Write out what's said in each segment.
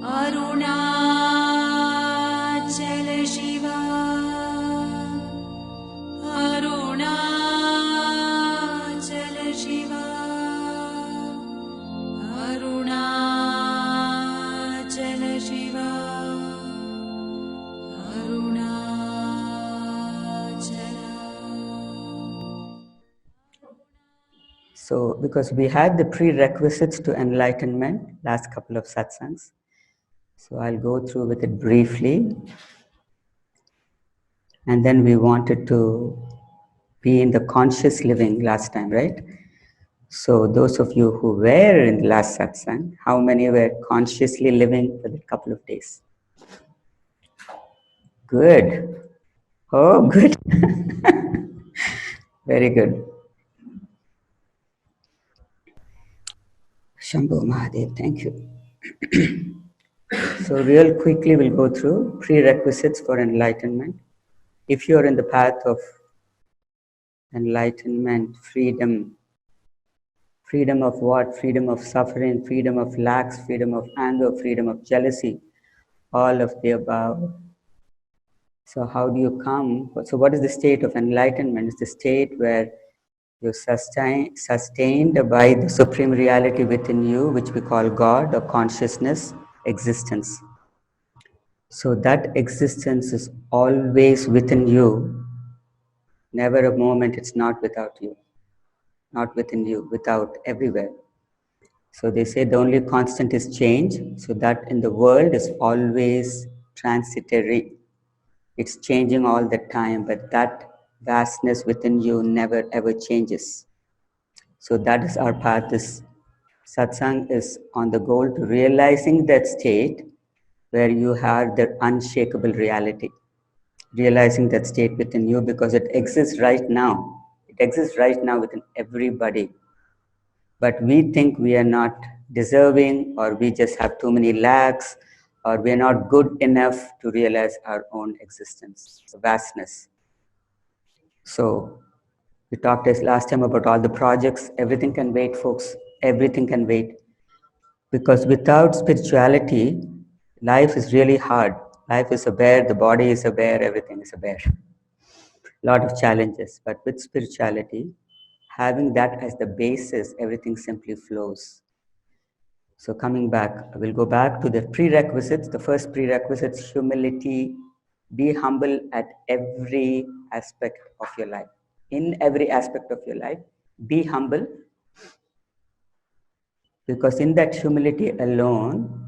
Arunachal Shiva, Arunachal Shiva, Arunachal Shiva, Arunachala. So, because we had the prerequisites to enlightenment last couple of satsangs, so I'll go through with it briefly. And then we wanted to be in the conscious living last time, right? So, those of you who were in the last satsang, how many were consciously living for the couple of days? Good. Oh, good. Very good. Shambhu Mahadev, thank you. So, real quickly, we'll go through prerequisites for enlightenment. If you are in the path of enlightenment, freedom, freedom of what? Freedom of suffering, freedom of lacks, freedom of anger, freedom of jealousy, all of the above. So, how do you come? So, what is the state of enlightenment? It's the state where you're sustained by the supreme reality within you, which we call God or consciousness, existence. So that existence is always within you. Never a moment it's not without you, not within you, without, everywhere. So they say the only constant is change. So that in the world is always transitory. It's changing all the time, but that vastness within you never ever changes. So that is our path. This satsang is on the goal to realizing that state where you have the unshakable reality. Realizing that state within you because it exists right now. It exists right now within everybody. But we think we are not deserving, or we just have too many lacks, or we are not good enough to realize our own existence, vastness. So we talked last time about all the projects. Everything can wait, folks. Everything can wait. Because without spirituality, life is really hard. Life is a bear, the body is a bear, everything is a bear. Lot of challenges, but with spirituality, having that as the basis, everything simply flows. So coming back, we'll go back to the prerequisites. The first prerequisite is humility. Be humble at every aspect of your life. In every aspect of your life, be humble, because in that humility alone,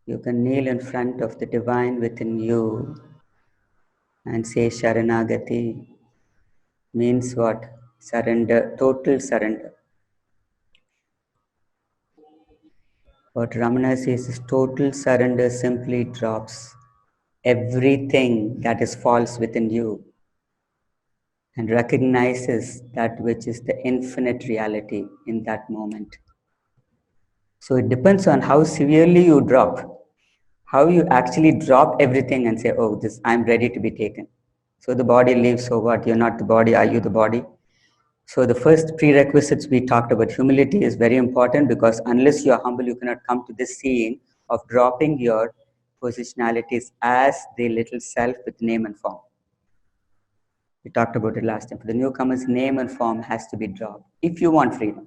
you can kneel in front of the divine within you and say Sharanagati. Means what? Surrender, total surrender. What Ramana says is total surrender simply drops everything that is false within you and recognizes that which is the infinite reality in that moment. So it depends on how severely you drop, how you actually drop everything and say, oh, this, I'm ready to be taken. So the body leaves, so what? You're not the body, are you the body? So the first prerequisites we talked about, humility is very important, because unless you are humble, you cannot come to this seeing of dropping your positionalities as the little self with name and form. We talked about it last time. For the newcomers, name and form has to be dropped if you want freedom.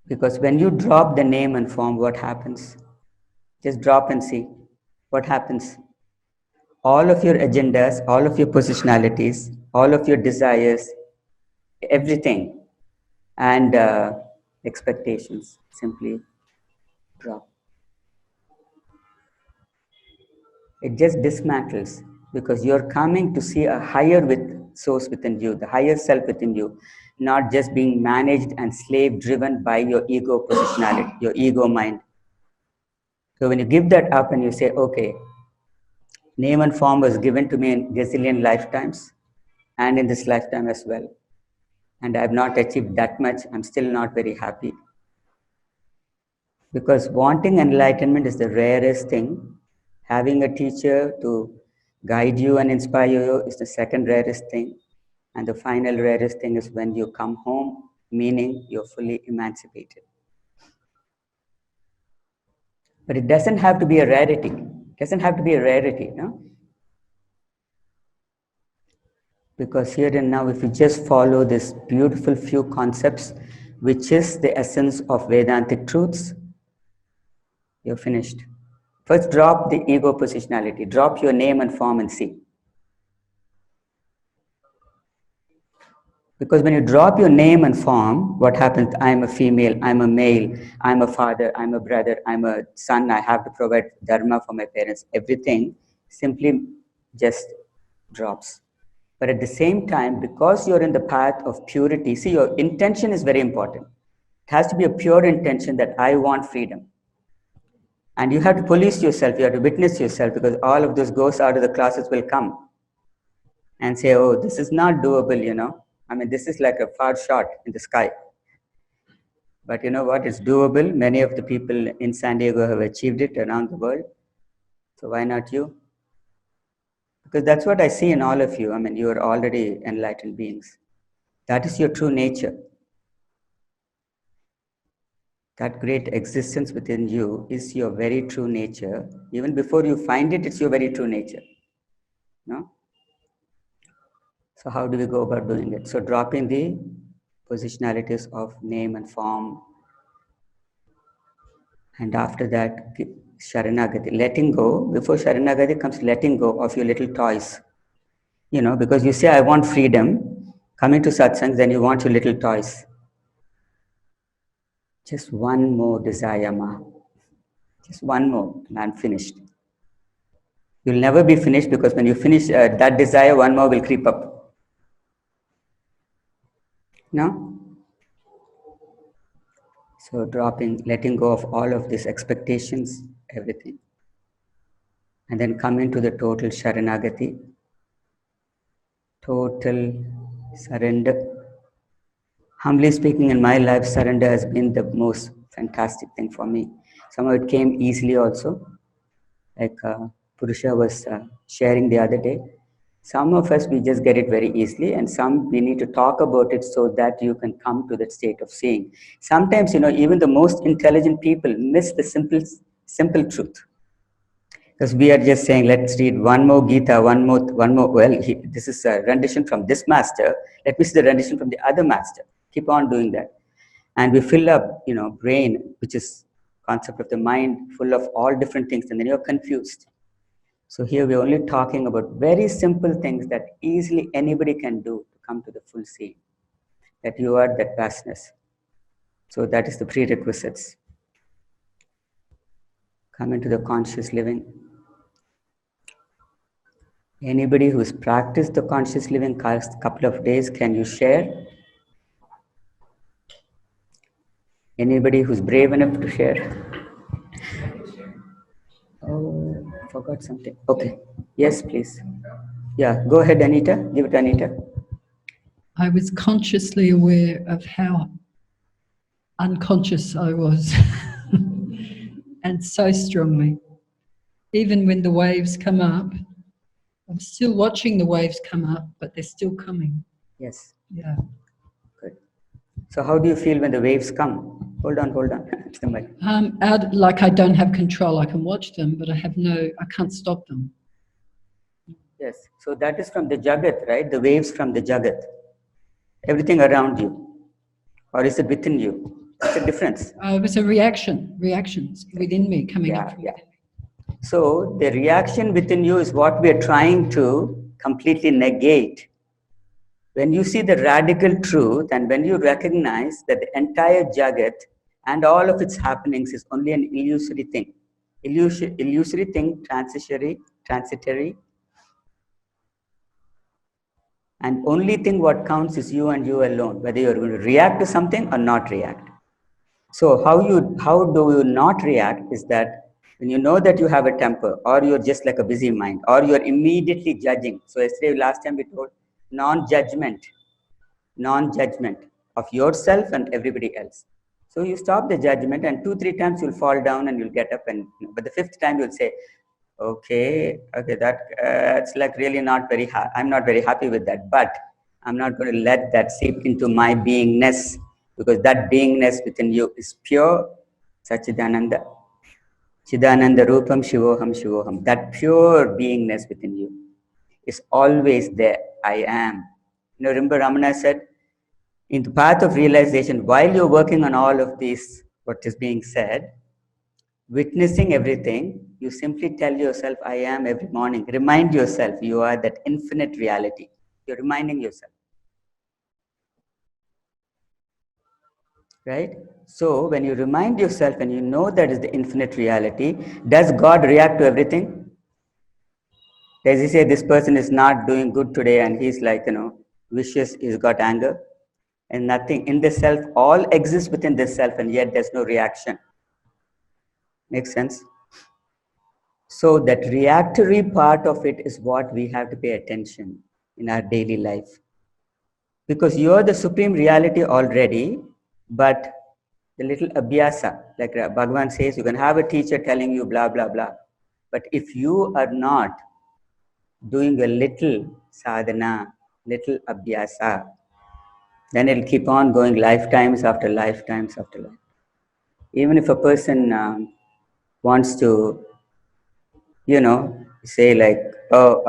Because when you drop the name and form, what happens? Just drop and see what happens. All of your agendas, all of your positionalities, all of your desires, everything, and expectations simply drop. It just dismantles, because you're coming to see a higher source within you, the higher self within you, not just being managed and slave driven by your ego positionality, your ego mind. So when you give that up and you say, okay, name and form was given to me in gazillion lifetimes and in this lifetime as well, and I have not achieved that much, I'm still not very happy. Because wanting enlightenment is the rarest thing. Having a teacher to guide you and inspire you is the second rarest thing. And the final rarest thing is when you come home meaning you're fully emancipated. But it doesn't have to be a rarity. It doesn't have to be a rarity, no? Because here and now, if you just follow this beautiful few concepts, which is the essence of Vedantic truths, you're finished. First, drop the ego positionality. Drop your name and form and see. Because when you drop your name and form, what happens? I'm a female, I'm a male, I'm a father, I'm a brother, I'm a son, I have to provide dharma for my parents. Everything simply just drops. But at the same time, because you're in the path of purity, see, your intention is very important. It has to be a pure intention that I want freedom. And you have to police yourself, you have to witness yourself, because all of those ghosts out of the closets will come and say, oh, this is not doable, you know. I mean, this is like a far shot in the sky. But you know what? It's doable. Many of the people in San Diego have achieved it around the world. So why not you? Because that's what I see in all of you. I mean, you are already enlightened beings. That is your true nature. That great existence within you is your very true nature. Even before you find it, it's your very true nature. No? So how do we go about doing it? So dropping the positionalities of name and form, and after that, Sharanagati, letting go. Before Sharanagati comes letting go of your little toys. You know, because you say, I want freedom. Coming to satsang, then you want your little toys. Just one more desire, ma. Just one more, and I'm finished. You'll never be finished, because when you finish that desire, one more will creep up. No? So dropping, letting go of all of these expectations, everything. And then coming to the total Sharanagati, total surrender. Humbly speaking, in my life, surrender has been the most fantastic thing for me. Some of it came easily also, like Purusha was sharing the other day. Some of us, we just get it very easily, and some we need to talk about it so that you can come to that state of seeing. Sometimes, you know, even the most intelligent people miss the simple truth. Because we are just saying, let's read one more Gita, one more. Well, this is a rendition from this master. Let me see the rendition from the other master. Keep on doing that, and we fill up, you know, brain, which is concept of the mind, full of all different things, and then you're confused. So here we're only talking about very simple things that easily anybody can do to come to the full seeing, that you are that vastness. So that is the prerequisites. Come into the conscious living. Anybody who's practiced the conscious living couple of days, can you share? Anybody who's brave enough to share? Oh, forgot something. Okay. Yes, please. Yeah, go ahead, Anita. Give it, Anita. I was consciously aware of how unconscious I was, and so strongly. Even when the waves come up, I'm still watching the waves come up, but they're still coming. Yes. Yeah. Good. So how do you feel when the waves come? Hold on. It's the mic. Like I don't have control. I can watch them, but I can't stop them. Yes. So that is from the Jagat, right? The waves from the Jagat. Everything around you. Or is it within you? It's a difference. It was a reactions within me coming up from within me. So the reaction within you is what we are trying to completely negate. When you see the radical truth, and when you recognize that the entire Jagat and all of its happenings is only an illusory thing, illusory thing, transitory, and only thing what counts is you and you alone, whether you're going to react to something or not react. So how do you not react is that when you know that you have a temper, or you're just like a busy mind, or you're immediately judging. So yesterday, last time we told non-judgment of yourself and everybody else. So you stop the judgment, and 2-3 times you'll fall down and you'll get up, and but the 5th time you'll say, okay, that it's like really not I'm not very happy with that, but I'm not going to let that seep into my beingness. because that beingness within you is pure Sachidananda. Chidananda Rupam Shivoham Shivoham. That pure beingness within you is always there. I am. Remember Ramana said, in the path of realization, while you're working on all of these, what is being said, witnessing everything, you simply tell yourself, I am every morning. Remind yourself you are that infinite reality. You're reminding yourself. Right? So when you remind yourself and you know that is the infinite reality, does God react to everything? Does he say this person is not doing good today and he's like, vicious, he's got anger? And nothing. In the self, all exists within the self and yet there's no reaction. Makes sense? So that reactory part of it is what we have to pay attention in our daily life. Because you are the supreme reality already, but the little abhyasa, like Bhagavan says, you can have a teacher telling you blah, blah, blah. But if you are not doing a little sadhana, little abhyasa, then it'll keep on going lifetimes after lifetimes after life. Even if a person wants to, say like, oh,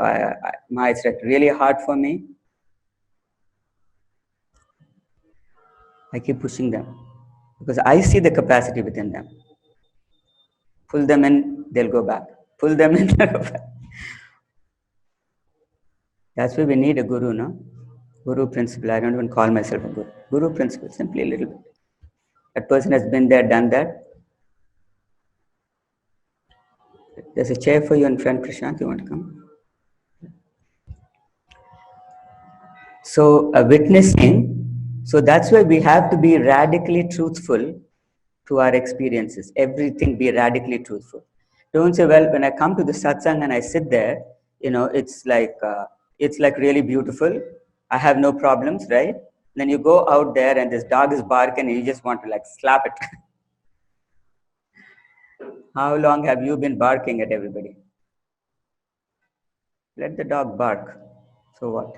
it's like really hard for me, I keep pushing them because I see the capacity within them. Pull them in, they'll go back. Pull them in, they'll go back. That's why we need a guru, no? Guru principle. I don't even call myself a guru. Guru principle, simply a little bit. That person has been there, done that. There's a chair for you in front, Prashant. You want to come? So, witnessing. So that's why we have to be radically truthful to our experiences. Everything be radically truthful. Don't say, well, when I come to the satsang and I sit there, it's like really beautiful. I have no problems, right? Then you go out there and this dog is barking and you just want to like slap it. How long have you been barking at everybody? Let the dog bark. So what?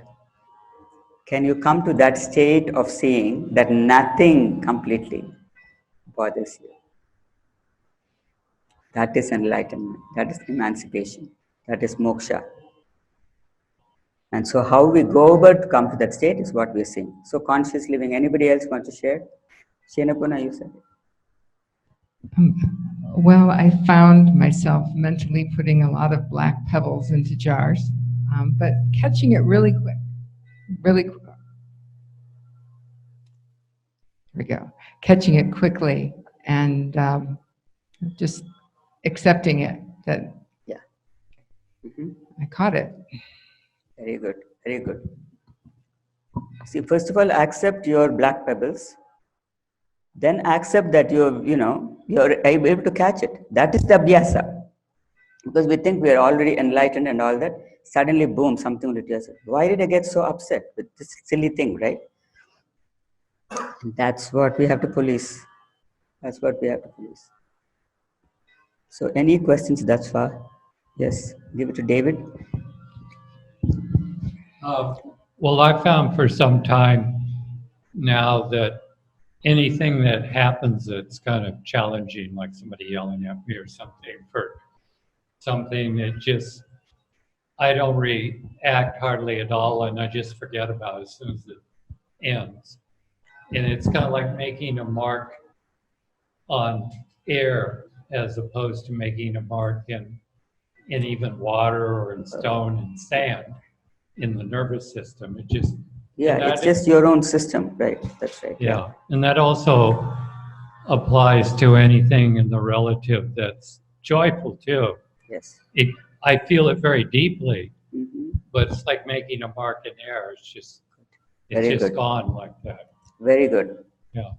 Can you come to that state of seeing that nothing completely bothers you? That is enlightenment. That is emancipation. That is moksha. And so how we go about to come to that state is what we're seeing. So conscious living. Anybody else want to share? Shenapuna, you said it. Well, I found myself mentally putting a lot of black pebbles into jars, but catching it really quick, here we go, catching it quickly and just accepting it that I caught it. Very good, very good. See, first of all, accept your black pebbles. Then accept that you're able to catch it. That is the abhyasa. Because we think we are already enlightened and all that. Suddenly, boom, something will just, why did I get so upset with this silly thing, right? That's what we have to police. That's what we have to police. So any questions thus far? Yes, give it to David. Well, I found for some time now that anything that happens that's kind of challenging, like somebody yelling at me or something, for something that just, I don't react hardly at all, and I just forget about it as soon as it ends. And it's kind of like making a mark on air as opposed to making a mark in even water or in stone and sand in the nervous system. It just, it's just your own system, right? That's right. Yeah, and that also applies to anything in the relative that's joyful too. Yes. I feel it very deeply, but it's like making a mark in air. It's just gone like that. Very good. Yeah.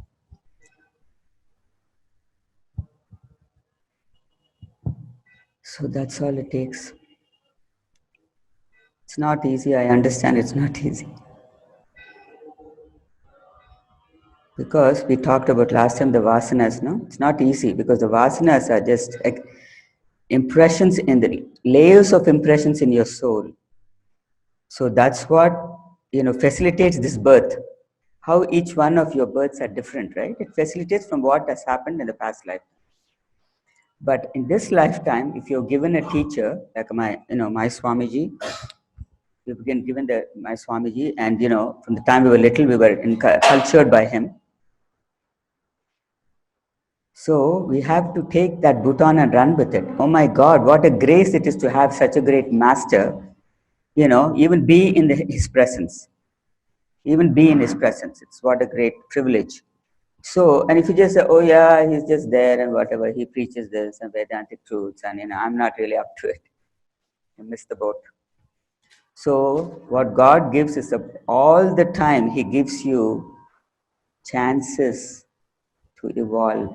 So that's all it takes. It's not easy. I understand it's not easy. Because we talked about last time the vasanas, no? It's not easy because the vasanas are just impressions in the layers of impressions in your soul. So that's what, facilitates this birth how each one of your births are different, right? It facilitates from what has happened in the past life. But in this lifetime, if you're given a teacher, like my Swamiji, we've been given my Swamiji, and from the time we were little, we were cultured by him. So we have to take that baton and run with it. Oh my God, what a grace it is to have such a great master, even be in his presence. Even be in his presence. It's what a great privilege. So, and if you just say, oh yeah, he's just there and whatever, he preaches this and Vedantic truths, and I'm not really up to it. You miss the boat. So, what God gives is all the time, he gives you chances to evolve.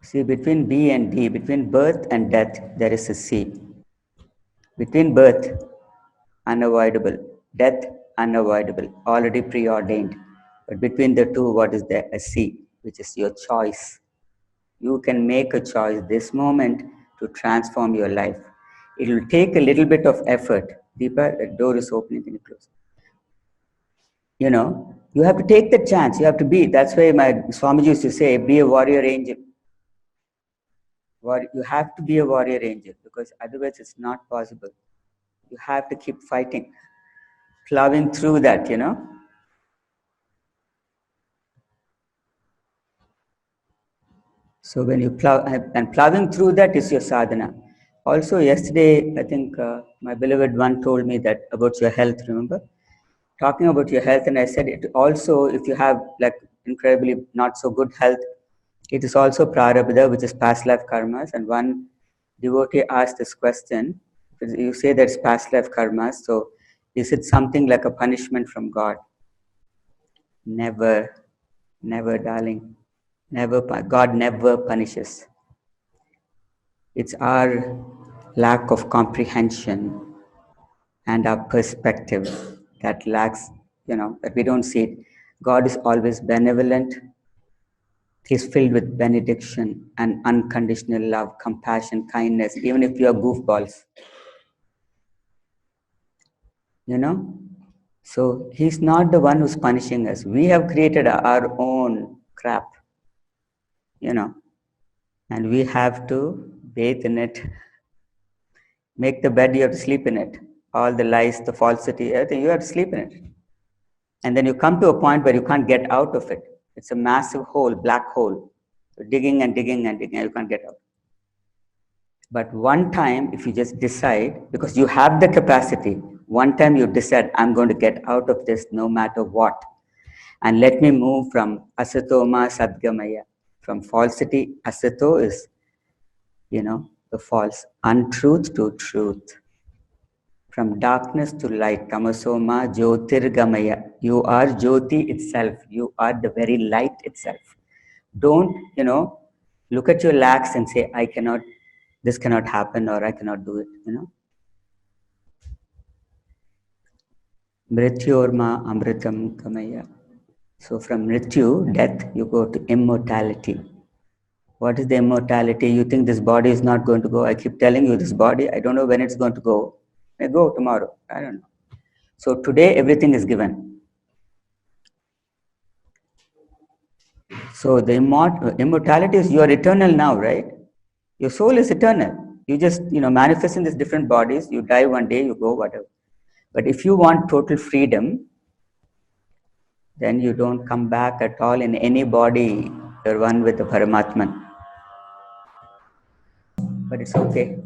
See, between B and D, between birth and death, there is a C. Between birth, unavoidable. Death, unavoidable. Already preordained. But between the two, what is there? A C, which is your choice. You can make a choice this moment to transform your life. It will take a little bit of effort. Deepa, the door is opening, can you close? You have to take the chance. You have to be. That's why my Swamiji used to say, be a warrior angel. You have to be a warrior angel because otherwise it's not possible. You have to keep fighting, plowing through that, So when you plow, and plowing through that is your sadhana. Also, yesterday, I think my beloved one told me that about your health, remember? Talking about your health, and I said it also, if you have like incredibly not so good health, it is also prarabdha, which is past life karmas. And one devotee asked this question, you say that's past life karmas, so is it something like a punishment from God? Never, never, darling. Never. God never punishes. It's our lack of comprehension and our perspective that lacks, that we don't see it. God is always benevolent. He's filled with benediction and unconditional love, compassion, kindness, even if you are goofballs. So he's not the one who's punishing us. We have created our own crap, and we have to bathe in it. Make the bed, you have to sleep in it. All the lies, the falsity, everything, you have to sleep in it. And then you come to a point where you can't get out of it. It's a massive hole, black hole. You're digging and digging and digging, and you can't get out. But one time, if you just decide, because you have the capacity, one time you decide, I'm going to get out of this no matter what. And let me move from asatoma sadgamaya. From falsity, asato is, the false. Untruth to truth. From darkness to light, tamasoma jyotirgamaya. You are Jyoti itself. You are the very light itself. Don't, look at your lacks and say, this cannot happen or I cannot do it, Mrityorma amritam kamaya. So from mrityu, death, you go to immortality. What is the immortality? You think this body is not going to go. I keep telling you this body, I don't know when it's going to go. It may go tomorrow. I don't know. So today, everything is given. So the immortality is you are eternal now, right? Your soul is eternal. You just, manifest in these different bodies. You die one day, you go, whatever. But if you want total freedom, then you don't come back at all in any body. You're one with the Paramatman. But it's okay.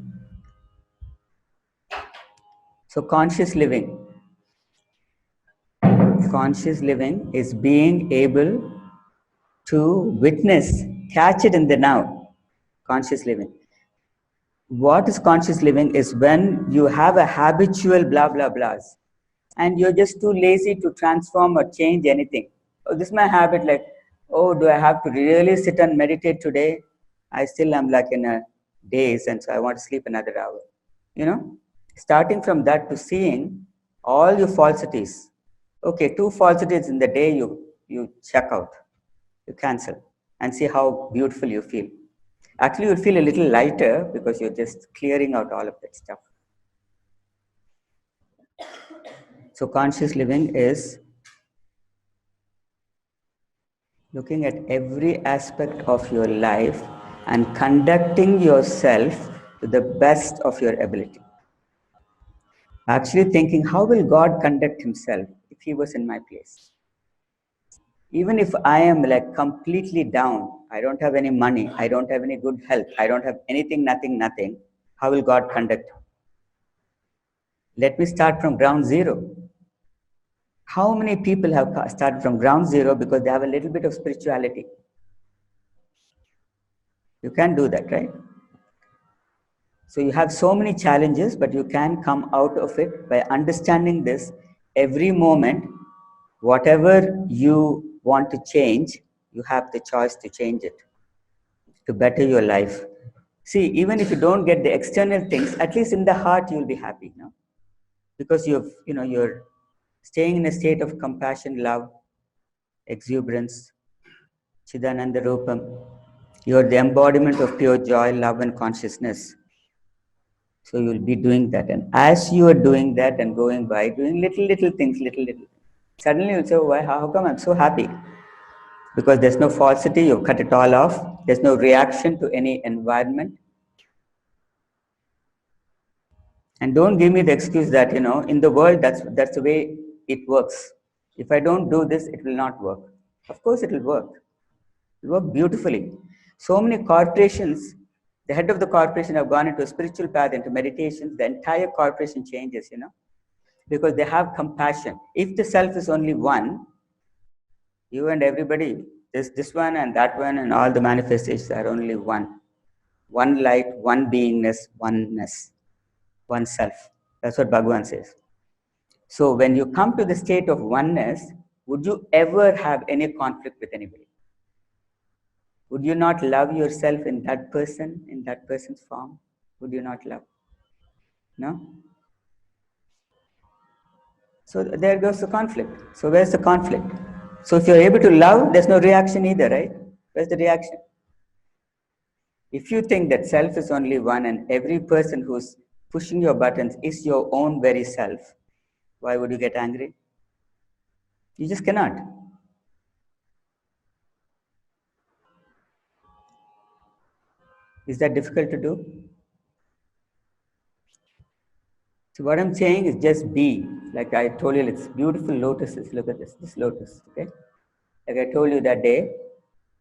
So conscious living. Conscious living is being able to witness, catch it in the now. Conscious living. What is conscious living is when you have a habitual blah, blah, blahs and you're just too lazy to transform or change anything. Oh, this is my habit, like, oh, do I have to really sit and meditate today? I still am like in a daze and so I want to sleep another hour. Starting from that to seeing all your falsities. Okay, 2 falsities in the day you check out, you cancel and see how beautiful you feel. Actually, you'll feel a little lighter because you're just clearing out all of that stuff. So conscious living is looking at every aspect of your life and conducting yourself to the best of your ability. Actually thinking, how will God conduct himself if he was in my place? Even if I am like completely down, I don't have any money, I don't have any good health, I don't have anything, nothing, how will God conduct? Let me start from ground zero. How many people have started from ground zero because they have a little bit of spirituality? You can do that, right? So you have so many challenges, but you can come out of it by understanding this. Every moment, whatever you want to change, you have the choice to change it, to better your life. See, even if you don't get the external things, at least in the heart you'll be happy, no? Because you're staying in a state of compassion, love, exuberance, Chidananda Rupam. You're the embodiment of pure joy, love, and consciousness. So you'll be doing that. And as you are doing that and going by, doing little things, suddenly you'll say, why, how come I'm so happy? Because there's no falsity, you've cut it all off. There's no reaction to any environment. And don't give me the excuse that, in the world, that's the way it works. If I don't do this, it will not work. Of course it will work. It will work beautifully. So many corporations, the head of the corporation have gone into a spiritual path, into meditations, the entire corporation changes, because they have compassion. If the self is only one, you and everybody, this one and that one and all the manifestations are only one. One light, one beingness, oneness, one self. That's what Bhagavan says. So when you come to the state of oneness, would you ever have any conflict with anybody? Would you not love yourself in that person's form? Would you not love? No? So there goes the conflict. So where's the conflict? So if you're able to love, there's no reaction either, right? Where's the reaction? If you think that self is only one and every person who's pushing your buttons is your own very self, why would you get angry? You just cannot. Is that difficult to do? So what I'm saying is just be. Like I told you, it's beautiful lotuses. Look at this lotus, okay? Like I told you that day,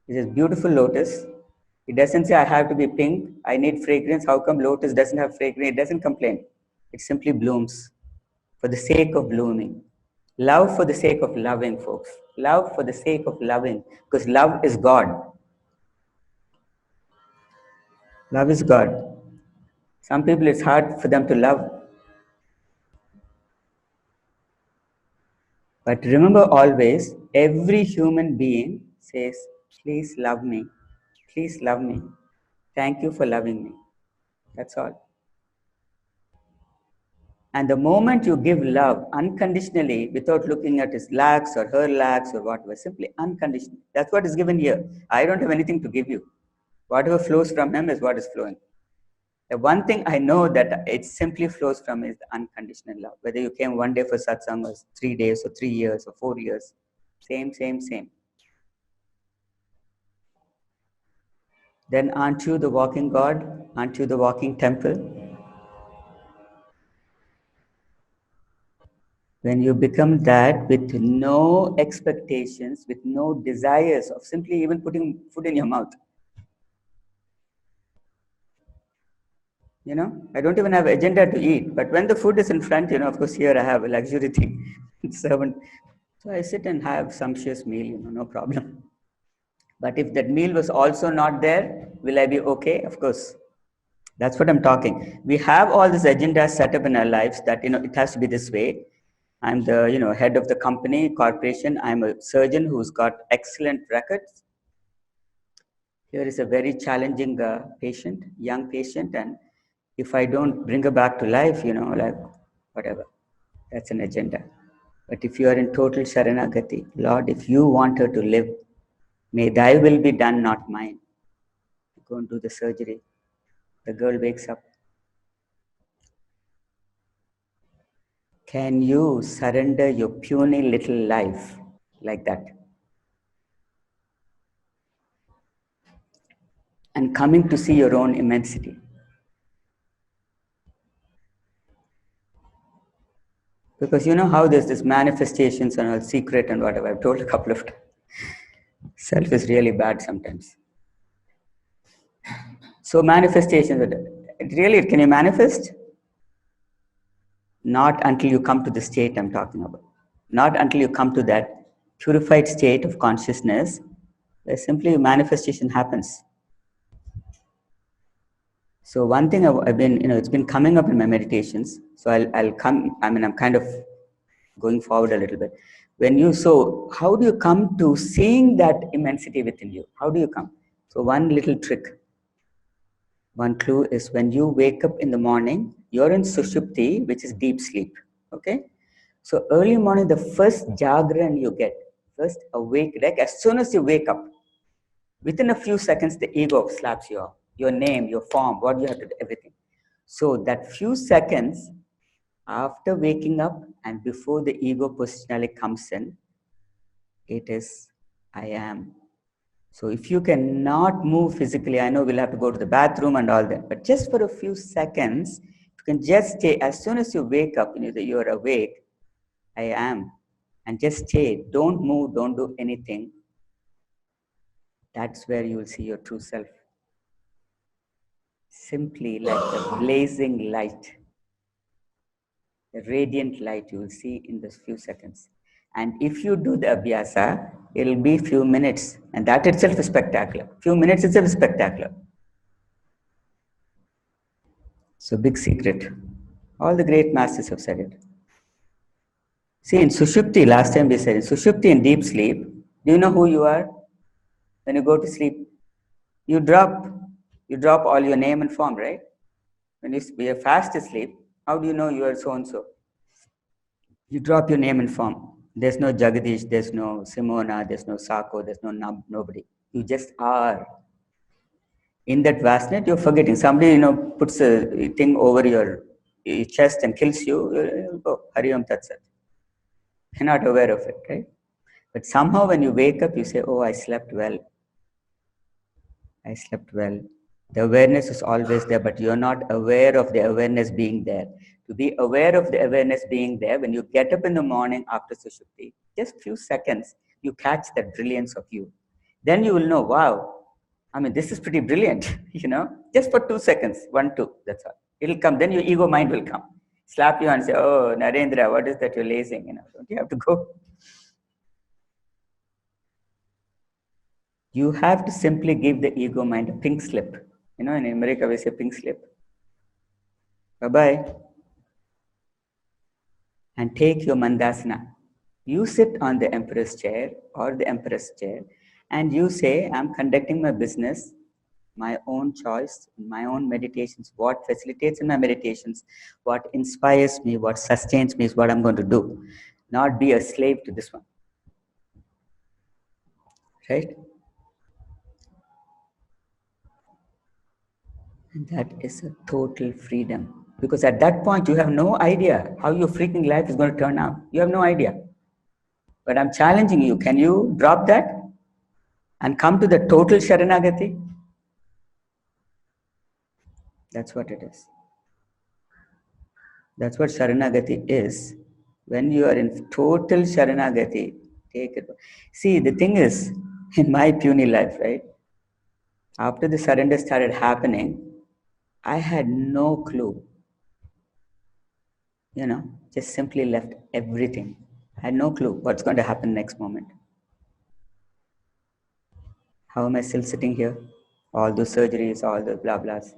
this is beautiful lotus. It doesn't say I have to be pink, I need fragrance. How come lotus doesn't have fragrance? It doesn't complain. It simply blooms for the sake of blooming. Love for the sake of loving, folks. Love for the sake of loving, because love is God. Love is God. Some people, it's hard for them to love. But remember always, every human being says, please love me. Please love me. Thank you for loving me. That's all. And the moment you give love unconditionally, without looking at his lacks or her lacks or whatever, simply unconditionally, that's what is given here. I don't have anything to give you. Whatever flows from him is what is flowing. The one thing I know that it simply flows from is the unconditional love. Whether you came one day for satsang or 3 days or 3 years or 4 years, same. Then aren't you the walking God? Aren't you the walking temple? When you become that with no expectations, with no desires of simply even putting food in your mouth. I don't even have agenda to eat, but when the food is in front, of course here I have a luxury thing, servant. So I sit and have sumptuous meal, no problem. But if that meal was also not there, will I be okay? Of course. That's what I'm talking. We have all these agendas set up in our lives that, it has to be this way. I'm the, head of the company, corporation. I'm a surgeon who's got excellent records. Here is a very challenging patient, young patient. And if I don't bring her back to life, like whatever, that's an agenda. But if you are in total Sharanagati, Lord, if you want her to live, may thy will be done, not mine. go and do the surgery. The girl wakes up. Can you surrender your puny little life like that? And coming to see your own immensity. Because you know how there's this manifestations and all secret and whatever. I've told a couple of times. Self is really bad sometimes. So manifestations, really, can you manifest? Not until you come to the state I'm talking about. Not until you come to that purified state of consciousness where simply manifestation happens. So one thing I've been, it's been coming up in my meditations. So I'll come, I'm kind of going forward a little bit. So how do you come to seeing that immensity within you? How do you come? So one little trick, one clue is when you wake up in the morning, you're in Sushupti, which is deep sleep. Okay? So early morning, the first jagran you get, first awake, like as soon as you wake up, within a few seconds, the ego slaps you off. Your name, your form, what you have to do, everything. So that few seconds after waking up and before the ego positionally comes in, it is I am. So if you cannot move physically, I know we'll have to go to the bathroom and all that, but just for a few seconds, you can just stay. As soon as you wake up, you're awake, I am. And just stay. Don't move, don't do anything. That's where you will see your true self. Simply like the blazing light, the radiant light you will see in those few seconds. And if you do the abhyasa, it'll be few minutes. And that itself is spectacular. Few minutes itself is spectacular. So big secret. All the great masters have said it. See, in Sushupti, last time we said, in Sushupti in deep sleep, do you know who you are? When you go to sleep, you drop all your name and form, right? When you are fast asleep, how do you know you are so-and-so? You drop your name and form. There's no Jagadish, there's no Simona, there's no Sako, there's no nobody. You just are. In that vastness, you're forgetting. Somebody, puts a thing over your chest and kills you, you'll go, Hari Om Tat Sat. You're not aware of it, right? But somehow when you wake up, you say, oh, I slept well. I slept well. The awareness is always there, but you're not aware of the awareness being there. To be aware of the awareness being there, when you get up in the morning after Sushupti, just few seconds, you catch that brilliance of you. Then you will know, wow, this is pretty brilliant, just for 2 seconds, 1, 2, that's all. It'll come, then your ego mind will come. Slap you and say, oh, Narendra, what is that you're lazing? Don't you have to go? You have to simply give the ego mind a pink slip. In America, we say pink slip. Bye-bye. And take your Mandasana. You sit on the emperor's chair or the empress chair and you say, I'm conducting my business, my own choice, my own meditations. What facilitates in my meditations, what inspires me, what sustains me is what I'm going to do. Not be a slave to this one. Right? And that is a total freedom. Because at that point, you have no idea how your freaking life is going to turn out. You have no idea. But I'm challenging you. Can you drop that and come to the total Sharanagati? That's what it is. That's what Sharanagati is. When you are in total Sharanagati, take it. See, the thing is, in my puny life, right? After the surrender started happening, I had no clue. Just simply left everything. I had no clue what's going to happen next moment. How am I still sitting here? All those surgeries, all the blah blahs.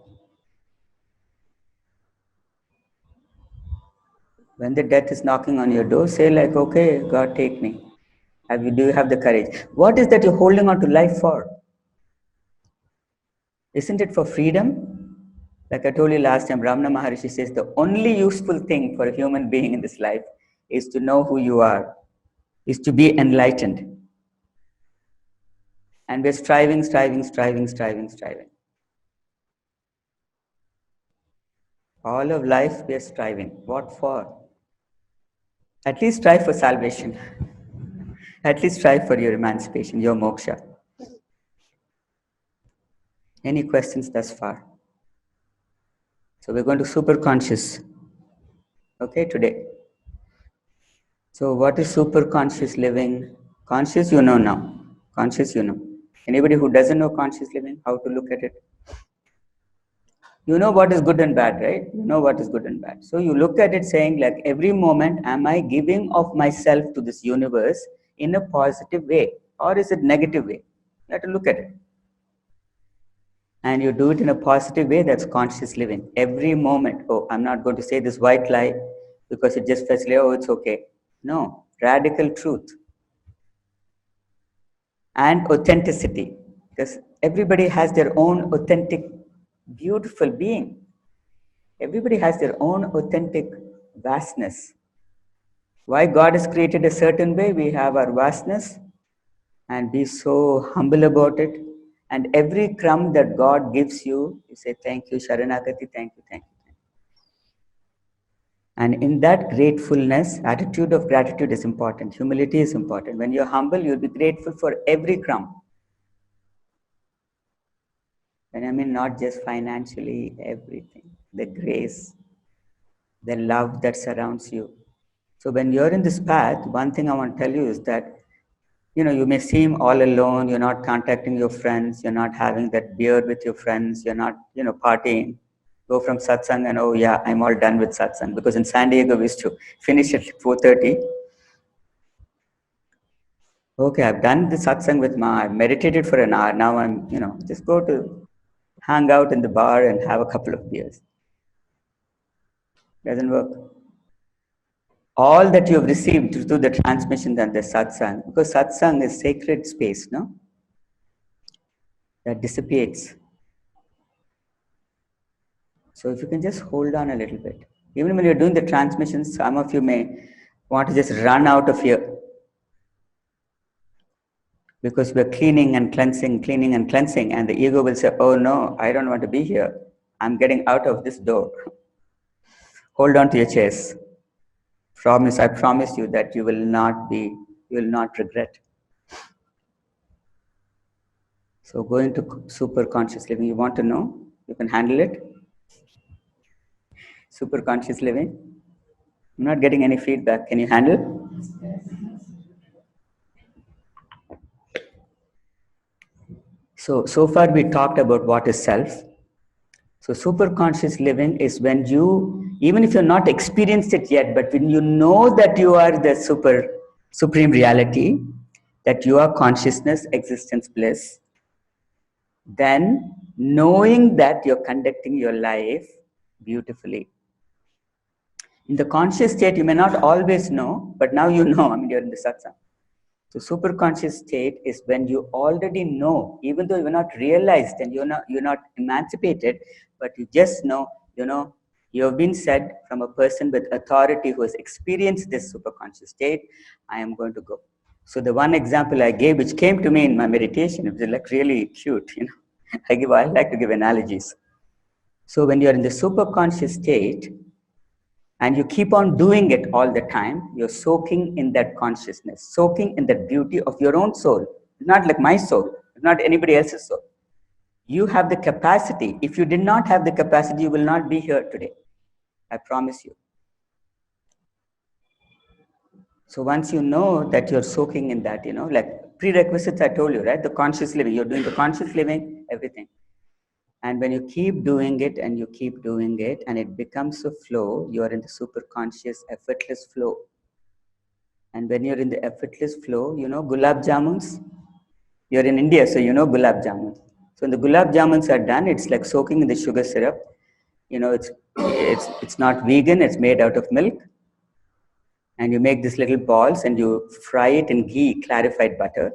When the death is knocking on your door, say like, okay, God, take me. Do you have the courage? What is that you're holding on to life for? Isn't it for freedom? Like I told you last time, Ramana Maharishi says the only useful thing for a human being in this life is to know who you are, is to be enlightened. And we're striving. All of life we are striving. What for? At least strive for salvation. At least strive for your emancipation, your moksha. Any questions thus far? So we're going to super conscious. Okay, today. So what is super conscious living? Conscious you know now. Conscious you know. Anybody who doesn't know conscious living, how to look at it? You know what is good and bad, right? You know what is good and bad. So you look at it saying like every moment, am I giving of myself to this universe in a positive way or is it negative way? You have to look at it. And you do it in a positive way, that's conscious living. Every moment, oh, I'm not going to say this white lie because it just feels like, oh, it's okay. No, radical truth. And authenticity. Because everybody has their own authentic, beautiful being. Everybody has their own authentic vastness. Why God has created a certain way, we have our vastness and be so humble about it. And every crumb that God gives you, you say, thank you, Sharanagati, thank you, thank you. And in that gratefulness, attitude of gratitude is important. Humility is important. When you're humble, you'll be grateful for every crumb. And I mean, not just financially, everything. The grace, the love that surrounds you. So when you're in this path, one thing I want to tell you is that, you may seem all alone, you're not contacting your friends, you're not having that beer with your friends, you're not, partying. Go from satsang and, oh yeah, I'm all done with satsang. Because in San Diego, we used to finish at 4:30. Okay, I've done the satsang with Ma, I've meditated for an hour. Now I'm, just go to hang out in the bar and have a couple of beers. Doesn't work. All that you have received through the transmission and the satsang, because satsang is sacred space, no? That dissipates. So if you can just hold on a little bit. Even when you're doing the transmissions, some of you may want to just run out of here. Because we're cleaning and cleansing, and the ego will say, oh no, I don't want to be here. I'm getting out of this door. Hold on to your chairs. I promise you that you will not regret. So going to super conscious living, you want to know? You can handle it? Super conscious living? I'm not getting any feedback. Can you handle? So far we talked about what is self. So super conscious living is when you, even if you're not experienced it yet, but when you know that you are the supreme reality, that you are consciousness, existence, bliss, then knowing that you're conducting your life beautifully. In the conscious state, you may not always know, but now you know, you're in the satsang. So super conscious state is when you already know, even though you're not realized and you're not emancipated, but you just know, you have been said from a person with authority who has experienced this super conscious state, I am going to go. So the one example I gave, which came to me in my meditation, it was like really cute, I like to give analogies. So when you're in the super conscious state, and you keep on doing it all the time, you're soaking in that consciousness, soaking in that beauty of your own soul. It's not like my soul, it's not anybody else's soul. You have the capacity. If you did not have the capacity, you will not be here today. I promise you. So once you know that you're soaking in that, like prerequisites I told you, right? The conscious living, you're doing the conscious living, everything. And when you keep doing it and you keep doing it and it becomes a flow, you are in the super conscious, effortless flow. And when you're in the effortless flow, gulab jamuns. You're in India, so you know gulab jamuns. So when the gulab jamuns are done, it's like soaking in the sugar syrup. It's not vegan, it's made out of milk. And you make these little balls and you fry it in ghee, clarified butter.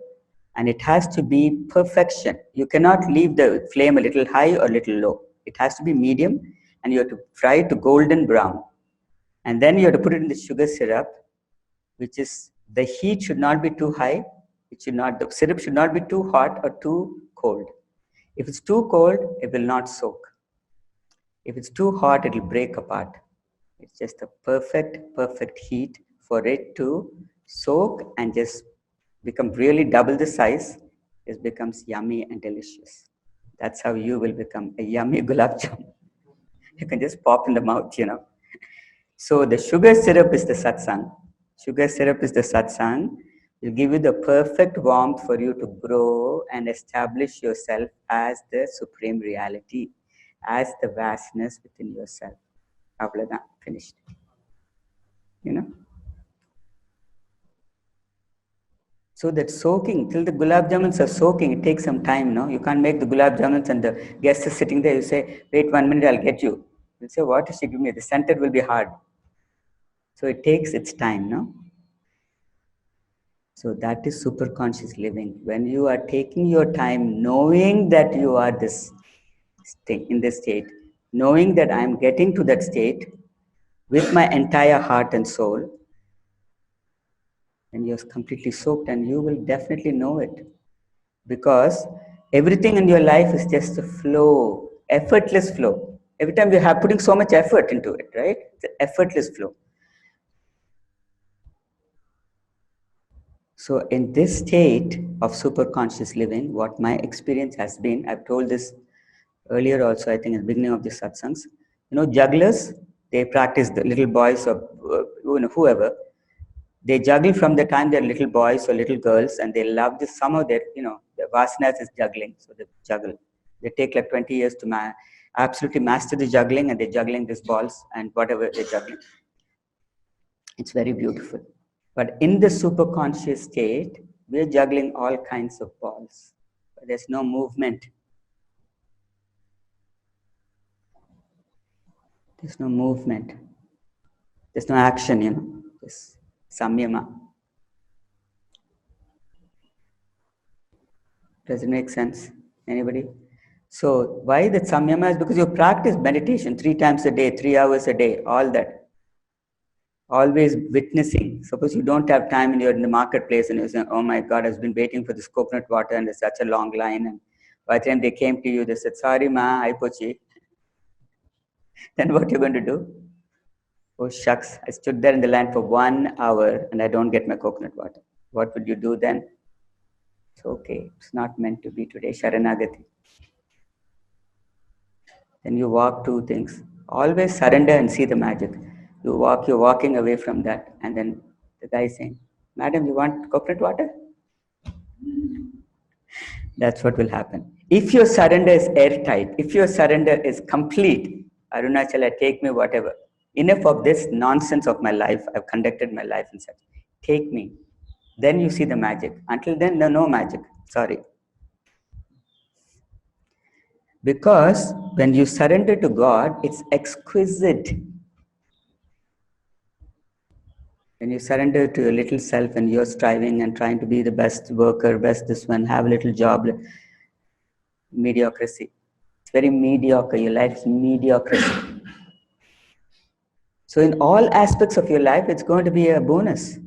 And it has to be perfection. You cannot leave the flame a little high or a little low. It has to be medium and you have to fry it to golden brown. And then you have to put it in the sugar syrup, which is, the heat should not be too high. The syrup should not be too hot or too cold. If it's too cold, it will not soak. If it's too hot, it'll break apart. It's just a perfect heat for it to soak and just become really double the size. It becomes yummy and delicious. That's how you will become a yummy gulab jamun. You can just pop in the mouth, you know. So the sugar syrup is the satsang. Sugar syrup is the satsang. Will give you the perfect warmth for you to grow and establish yourself as the supreme reality, as the vastness within yourself. Avladan, finished. You know. So that soaking, till the gulab jamuns are soaking, it takes some time, no? You can't make the gulab jamuns and the guest is sitting there, you say, wait 1 minute, I'll get you. You'll say, what is she giving me? The center will be hard. So it takes its time, no? So that is super conscious living. When you are taking your time, knowing that you are this state, in this state, knowing that I am getting to that state with my entire heart and soul, and you're completely soaked, and you will definitely know it. Because everything in your life is just a flow, effortless flow. Every time we are putting so much effort into it, right? It's an effortless flow. So in this state of super conscious living, what my experience has been, I've told this earlier also, I think at the beginning of the satsangs, you know, jugglers, they practice, the little boys or whoever, they juggle from the time they're little boys or little girls, and they love this. Some of their, you know, the vasanas is juggling, so they juggle. They take like 20 years to absolutely master the juggling, and they're juggling these balls and whatever they're juggling. It's very beautiful. But in the super conscious state, we're juggling all kinds of balls. But there's no movement. There's no movement. There's no action, you know. There's samyama. Does it make sense? Anybody? So why that samyama is because you practice meditation 3 times a day, 3 hours a day, all that. Always witnessing. Suppose you don't have time and you're in the marketplace and you're saying, oh my God, I've been waiting for this coconut water and there's such a long line. And by the time they came to you, they said, sorry ma, I pochi. Then what you're going to do? Oh shucks, I stood there in the line for 1 hour and I don't get my coconut water. What would you do then? It's okay, it's not meant to be today, Sharanagati. Then you walk 2 things. Always surrender and see the magic. You're walking away from that, and then the guy is saying, Madam, you want coconut water? That's what will happen. If your surrender is airtight, if your surrender is complete, Arunachala, take me whatever. Enough of this nonsense of my life. I've conducted my life in such. Take me. Then you see the magic. Until then, no magic. Sorry. Because when you surrender to God, it's exquisite. When you surrender to your little self and you're striving and trying to be the best worker, best this one, have a little job, mediocrity. It's very mediocre. Your life is mediocrity. So in all aspects of your life, it's going to be a bonus.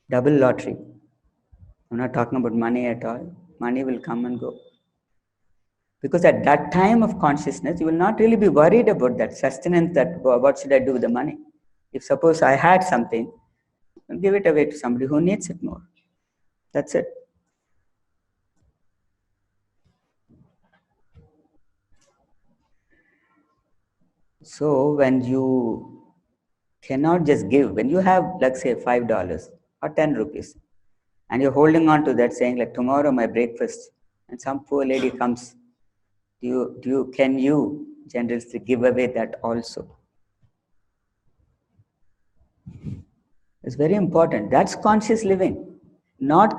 Double lottery. I'm not talking about money at all. Money will come and go. Because at that time of consciousness, you will not really be worried about that sustenance, that what should I do with the money. If suppose I had something, I'll give it away to somebody who needs it more. That's it. So when you cannot just give, when you have, let's say, $5 or 10 rupees, and you're holding on to that saying like, tomorrow my breakfast, and some poor lady comes, can you generously give away that also? It's very important. That's conscious living. Not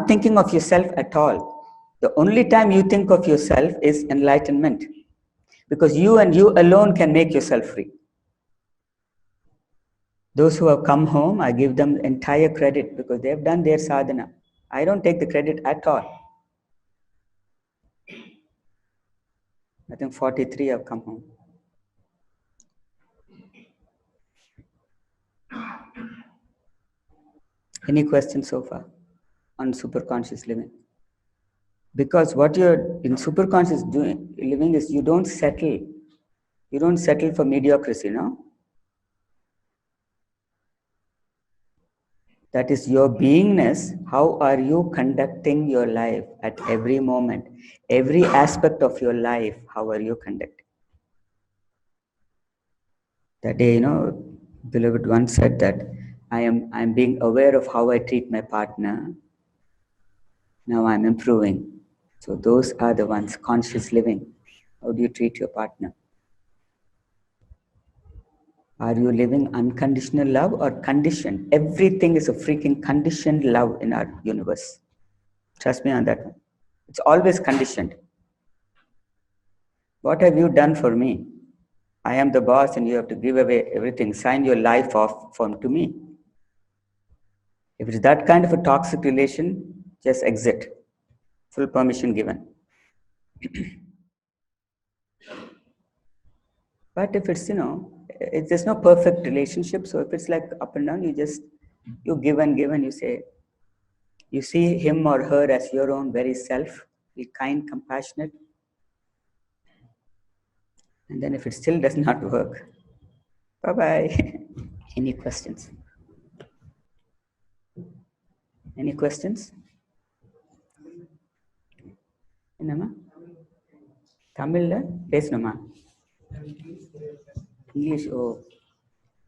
thinking of yourself at all. The only time you think of yourself is enlightenment. Because you and you alone can make yourself free. Those who have come home, I give them entire credit because they have done their sadhana. I don't take the credit at all. I think 43 have come home. Any questions so far on super conscious living? Because what you're in superconscious doing, living is you don't settle. You don't settle for mediocrity, no? That is your beingness. How are you conducting your life at every moment? Every aspect of your life, how are you conducting? That day, beloved once said that I'm being aware of how I treat my partner. Now I'm improving. So those are the ones, conscious living. How do you treat your partner? Are you living unconditional love or conditioned? Everything is a freaking conditioned love in our universe. Trust me on that one. It's always conditioned. What have you done for me? I am the boss and you have to give away everything. Sign your life off to me. If it's that kind of a toxic relation, just exit. Full permission given. But if it's, there's no perfect relationship. So if it's like up and down, you give and give and you see him or her as your own very self, be kind, compassionate. And then if it still does not work, bye-bye. Any questions? Any questions? என்னம்மா தமிழில் பேசணுமா? English. ஓ,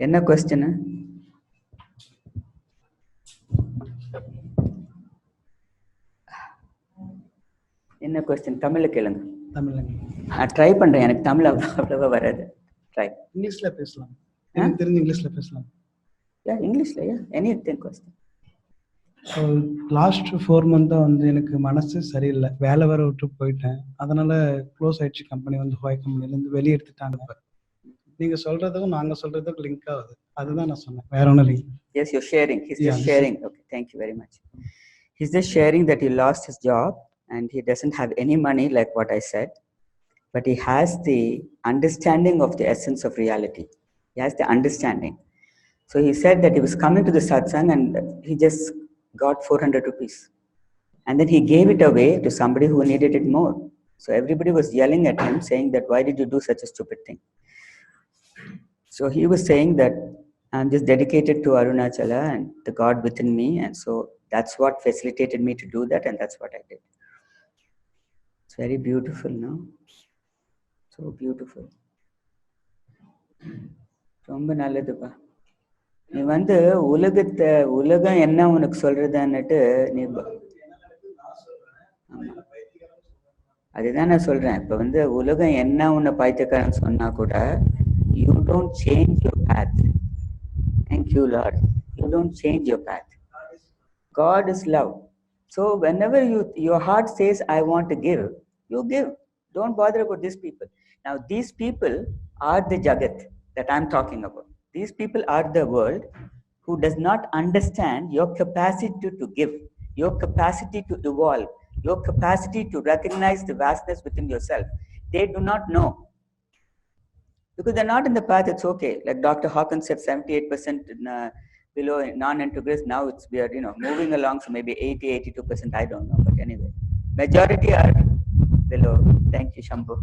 என்ன question? என்ன question தமிழில் கேளுங்க. தமிழ்லங்க. நான் try பண்ணுறேன், எனக்கு தமிழ் அவ்வளோவா வராது. ட்ரை. இங்கிலீஷில் பேசலாம். எனக்கு தெரிஞ்சு இங்கிலீஷில் பேசலாம். இங்கிலீஷில் எனிதிங் கொஸ்டின். ஸோ லாஸ்ட் 4 மந்த்தாக வந்து எனக்கு மனசு சரியில்லை. வேலை வேற விட்டு போயிட்டேன். அதனால க்ளோஸ் ஆயிடுச்சு கம்பெனி. வந்து ஹோய் கம்பெனிலேருந்து வெளியே எடுத்துட்டாங்க. நீங்கள் சொல்கிறதுக்கும் நாங்கள் சொல்கிறதுக்கும் லிங்க் ஆகுது. அதுதான் நான் சொன்னேன், வேற ஒன்றும் link. Yes, you're sharing. He's just sharing. Okay, thank you very much. He's just sharing that he lost his job and he doesn't have any money, like what I said, but he has the understanding of the essence of reality. He has the understanding. So he said that he was coming to the satsang and he just got 400 rupees. And then he gave it away to somebody who needed it more. So everybody was yelling at him, saying that, why did you do such a stupid thing? So he was saying that I'm just dedicated to Arunachala and the God within me. And so that's what facilitated me to do that. And that's what I did. It's very beautiful, no? So beautiful. ரொம்ப நல்லதுப்பா. நீ வந்து உலகம் என்ன உனக்கு சொல்றதுன்னுட்டு நீ, அதுதான் நான் சொல்றேன். இப்ப வந்து உலகம் என்ன உன்னை பைத்தியக்காரன் சொன்னா கூட, you don't change your path. Thank you, Lord. You don't change your path. God is love. So whenever your heart says, I want to give, you give. Don't bother about these people. Now these people are the Jagat that I'm talking about. These people are the world who does not understand your capacity to give, your capacity to evolve, your capacity to recognize the vastness within yourself. They do not know. Because they're not in the path, it's okay. Like Dr. Hawkins said, 78% below non-integrals. Now we are moving along, so maybe 80-82%, I don't know. But anyway, majority are below. Thank you, Shambhu.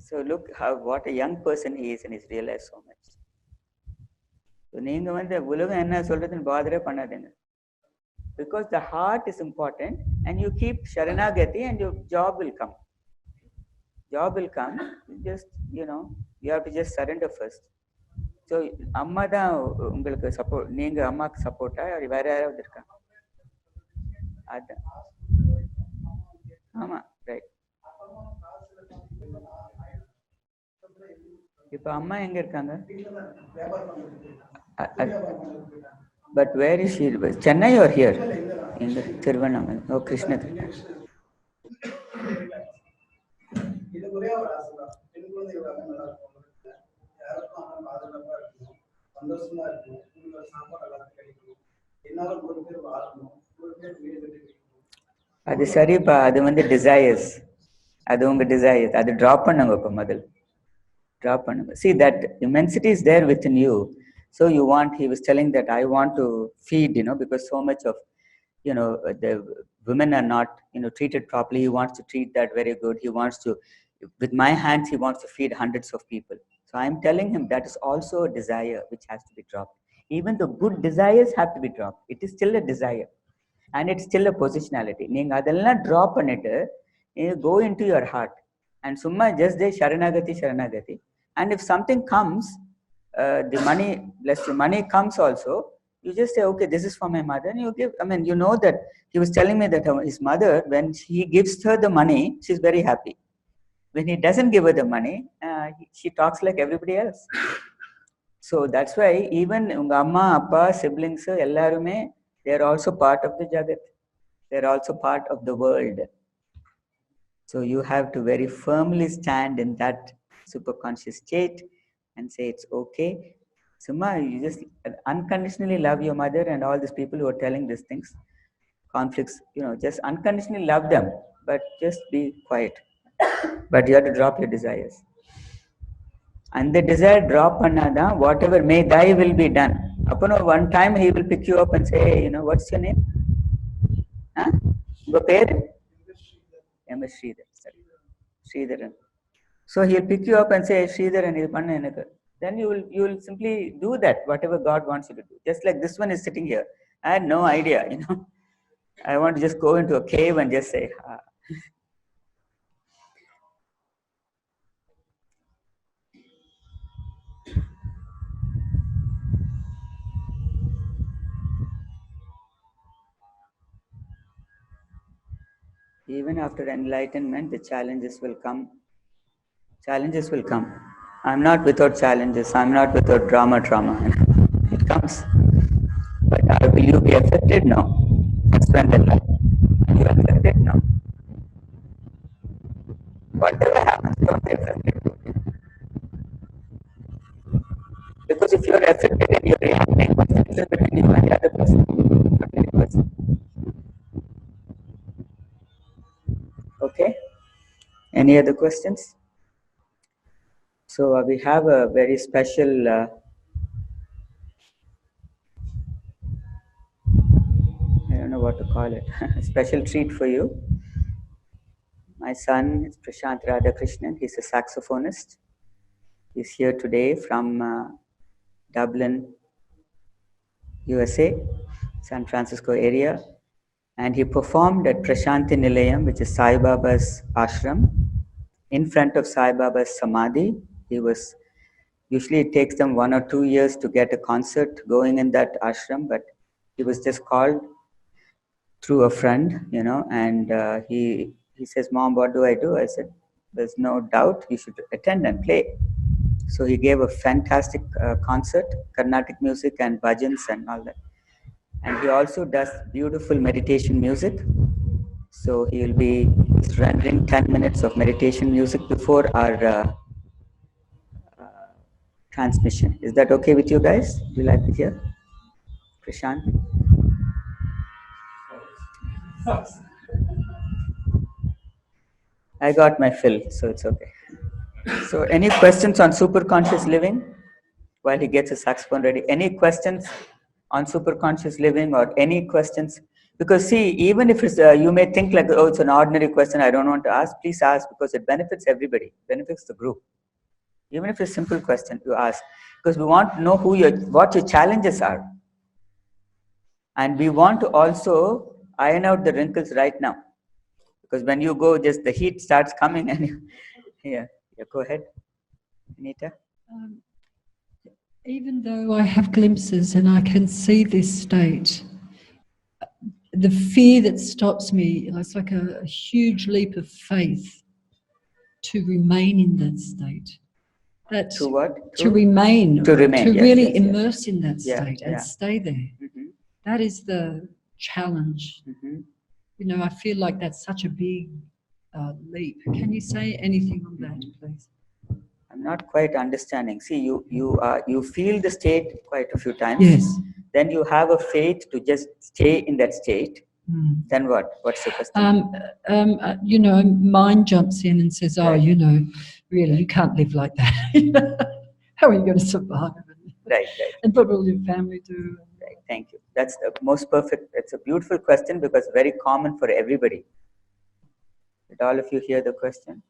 So look what a young person he is, and he's realized so much. So நீங்க வந்து உலகம் என்ன சொல்றதுன்னு பாதரே பண்ணாதீங்க. Because the heart is important, and you keep Sharanagati and your job will come. Job will come. Just you have to just surrender first. So அம்மா தான் உங்களுக்கு support. நீங்க அம்மாக்கு சப்போர்ட்டா வேற யாராவது இருக்கா? அதான். ஆமா, ரைட். இப்ப அம்மா எங்க இருக்காங்க? But where is she? Chennai or here? In the Thiruvannamalai. Oh, Krishna. அது சரிப்பா, அது வந்து desires. அது உங்க desire. அது drop பண்ணுங்க இப்ப முதல். Drop பண்ணுங்க. See, that immensity is there within you. So you want, he was telling that I want to feed, because so much of, the women are not, treated properly. He wants to treat that very good. He wants to, with my hands, he wants to feed hundreds of people. So I'm telling him that is also a desire which has to be dropped. Even the good desires have to be dropped. It is still a desire. And it's still a positionality. நீங்க அதெல்லாம் drop பண்ணிட்டு go into your heart and summa just say sharanagati. And if something comes, the money, bless you, money comes also, you just say, okay, this is for my mother, and you give. I mean, that he was telling me that his mother, when he gives her the money, she's very happy. When he doesn't give her the money, she talks like everybody else. So that's why even unga amma, appa, siblings, ellarume, they are also part of the Jagat. They are also part of the world. So you have to very firmly stand in that superconscious state and say it's okay. Summa, you just unconditionally love your mother and all these people who are telling these things, conflicts, just unconditionally love them, but just be quiet. But you have to drop your desires. And the desire drop pannada, whatever may thy will be done. Upon one time he will pick you up and say, hey, what's your name? Huh? Your parent? M.S. Sridhar. Sridharan. So he'll pick you up and say, Sridharan, idu panna enakku. Then you will simply do that, whatever God wants you to do. Just like this one is sitting here. I had no idea, I want to just go into a cave and just say, Even after enlightenment, the challenges will come. Challenges will come. I'm not without challenges. I'm not without drama. It comes. But will you be affected? No. That's when the light. Are you affected? No. Whatever happens, don't be affected. Because if you're affected and you're reacting, what's the difference between you and the other person? Okay? Any other questions? So we have a very special I don't know what to call it, special treat for you. My son is Prashant Radhakrishnan. He's a saxophonist. He's here today from Dublin, USA, San Francisco area. And he performed at Prashanti Nilayam, which is Sai Baba's ashram, in front of Sai Baba's samadhi. Usually it takes them 1 or 2 years to get a concert going in that ashram, but he was just called through a friend, and he says, Mom, what do I do? I said, there's no doubt you should attend and play. So he gave a fantastic concert, Carnatic music and bhajans and all that. And he also does beautiful meditation music. So he will be rendering 10 minutes of meditation music before our transmission. Is that okay with you guys? Do you like to hear? Prashant? I got my fill, so it's okay. So any questions on superconscious living while he gets his saxophone ready? Any questions on superconscious living or any questions? Because see, even if it's, you may think like, oh, it's an ordinary question, I don't want to ask, please ask, because it benefits everybody, benefits the group. Even if it's a simple question, you ask. Because we want to know what your challenges are. And we want to also iron out the wrinkles right now. Because when you go, just the heat starts coming and yeah, go ahead, Anita. Even though I have glimpses and I can see this state, the fear that stops me, it's like a huge leap of faith to remain in that state. To what? To remain. To remain. To yes, really yes, immerse in that Yeah, state and yeah. stay there. Mhm, That is the challenge. mhm. I feel like that's such a big leap. Can you say anything on that, please? I'm not quite understanding. See, you feel the state quite a few times. Yes. Then you have a faith to just stay in that state. Then what? What's the question? You know, mind jumps in and says, "Oh, Right. you know, really, you can't live like that. How are you going to survive? Right. And what will your family do?" Right. Thank you. That's the most perfect. It's a beautiful question because very common for everybody. Did all of you hear the question?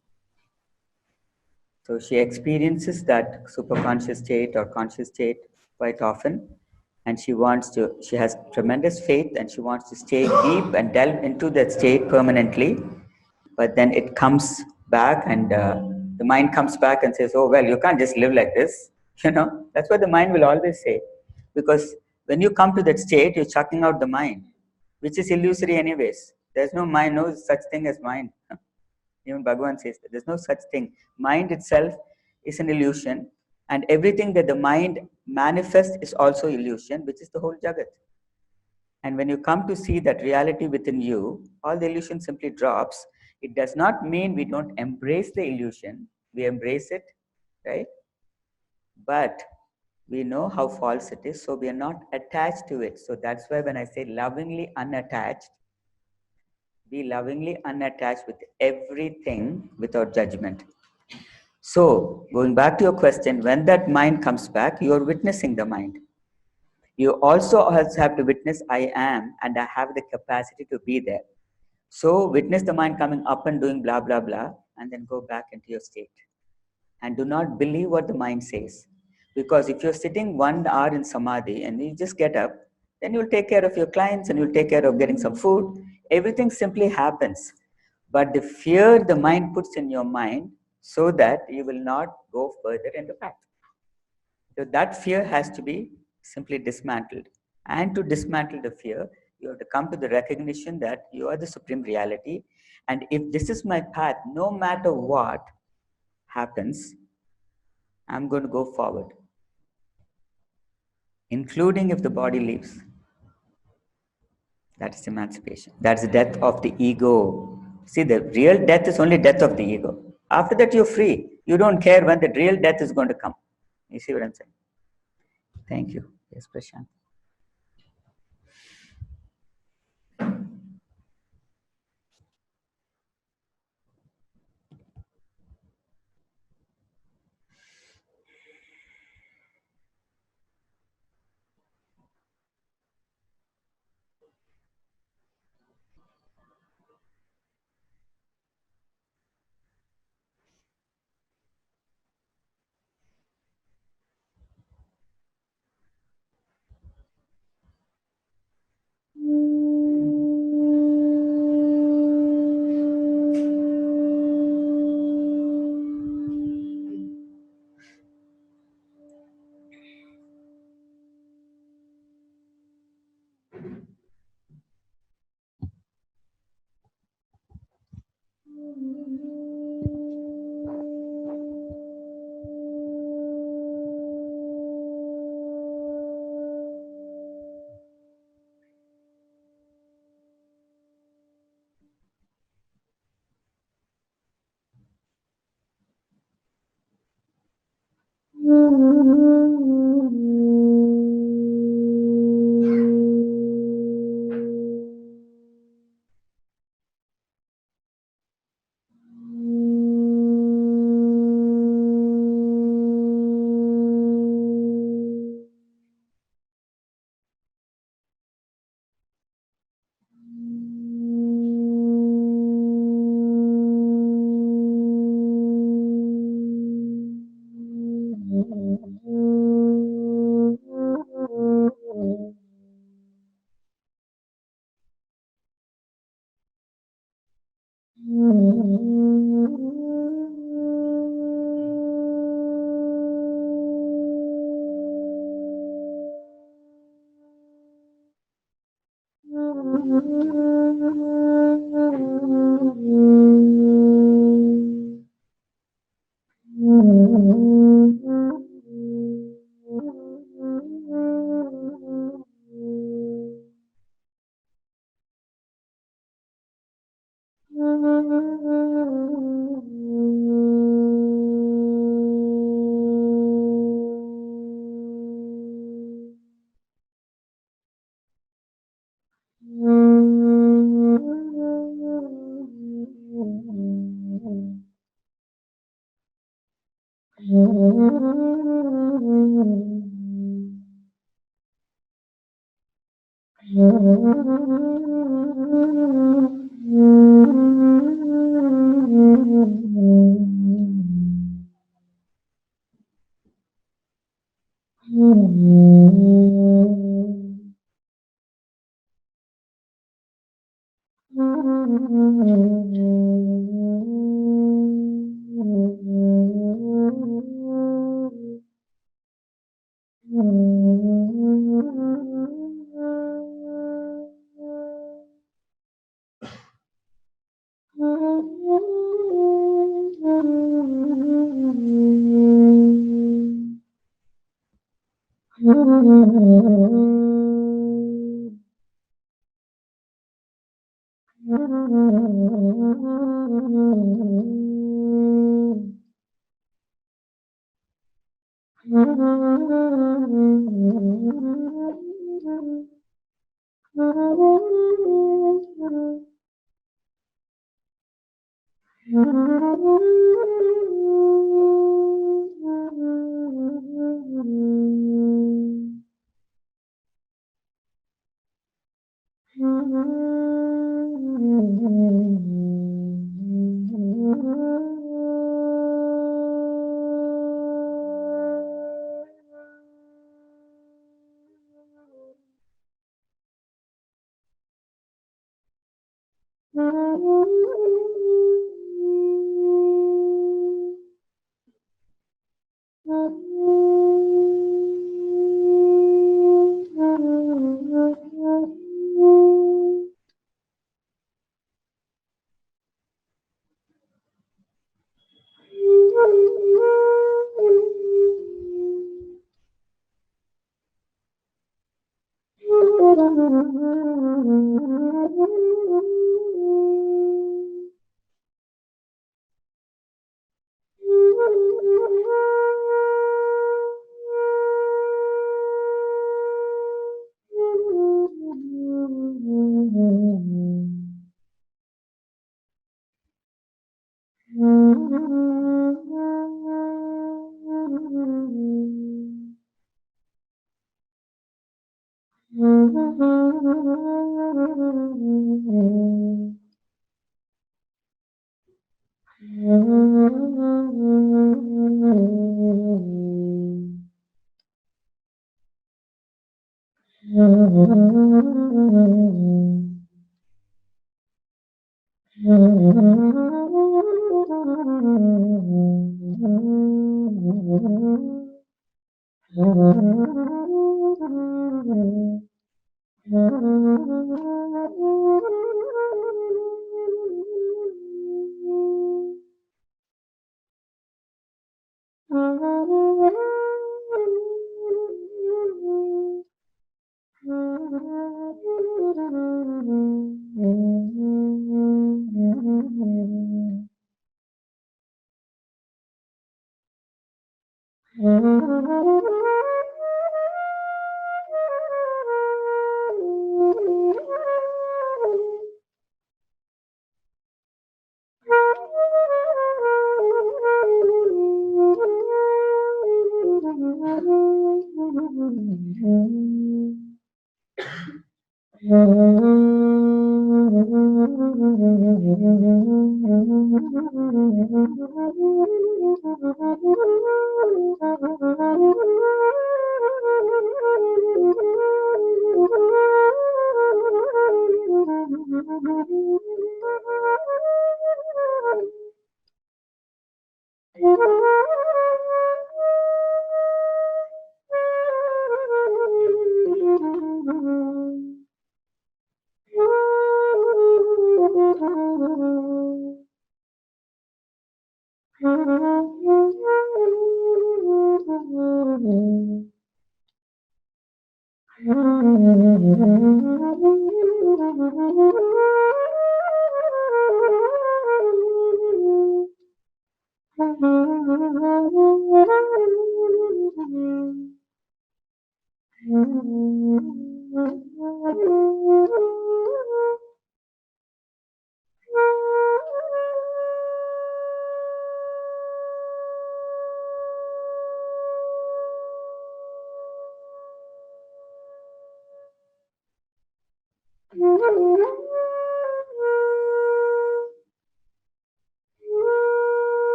So she experiences that superconscious state or conscious state quite often, and she has tremendous faith and she wants to stay deep and delve into that state permanently. But then it comes back and the mind comes back and says, oh, well, you can't just live like this. That's what the mind will always say. Because when you come to that state, you're chucking out the mind, which is illusory anyways. There's no mind, no such thing as mind. Even Bhagavan says that there's no such thing. Mind itself is an illusion, and everything that the mind manifests is also illusion, which is the whole Jagat. And when you come to see that reality within you, all the illusion simply drops. It does not mean we don't embrace the illusion. We embrace it, right? But we know how false it is, so we are not attached to it. So that's why when I say lovingly unattached, be lovingly unattached with everything without judgment. So, going back to your question, when that mind comes back, you are witnessing the mind. You also have to witness I am and I have the capacity to be there. So, witness the mind coming up and doing blah, blah, blah, and then go back into your state. And do not believe what the mind says. Because if you're sitting 1 hour in samadhi and you just get up, then you'll take care of your clients and you'll take care of getting some food. Everything simply happens. But the fear the mind puts in your mind so that you will not go further in the path. So that fear has to be simply dismantled. And to dismantle the fear, you have to come to the recognition that you are the supreme reality. And if this is my path, no matter what happens, I'm going to go forward, including if the body leaves. That is emancipation. That's the death of the ego. See, the real death is only death of the ego. After that, you're free. You don't care when the real death is going to come. You see what I'm saying? Thank you. Yes, Prashant.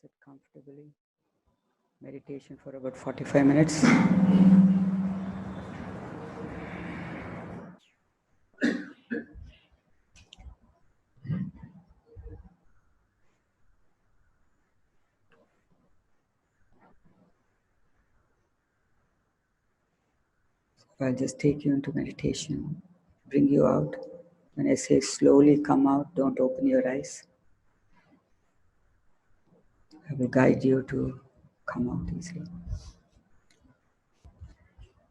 Sit comfortably. Meditation for about 45 minutes. I'll just take you into meditation, bring you out. When I say slowly come out, don't open your eyes. I will guide you to come out easily.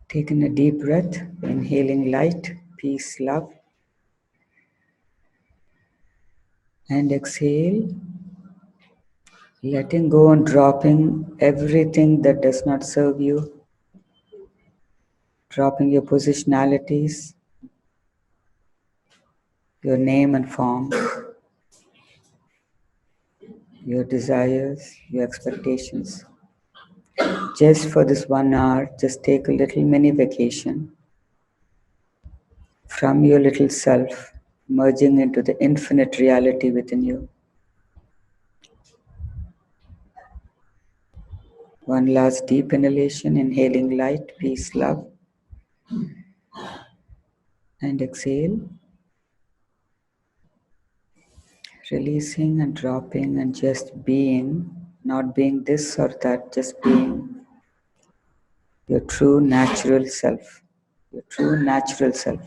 Take in a deep breath, inhaling light, peace, love. And exhale, Letting go and dropping everything that does not serve you, dropping your positionalities, your name and form, your desires, your expectations. Just for this 1 hour, just take a little mini vacation from your little self, merging into the infinite reality within you. One last deep inhalation, inhaling light, peace, love, and exhale, releasing and dropping and just being, not being this or that, just being your true natural self, your true natural self.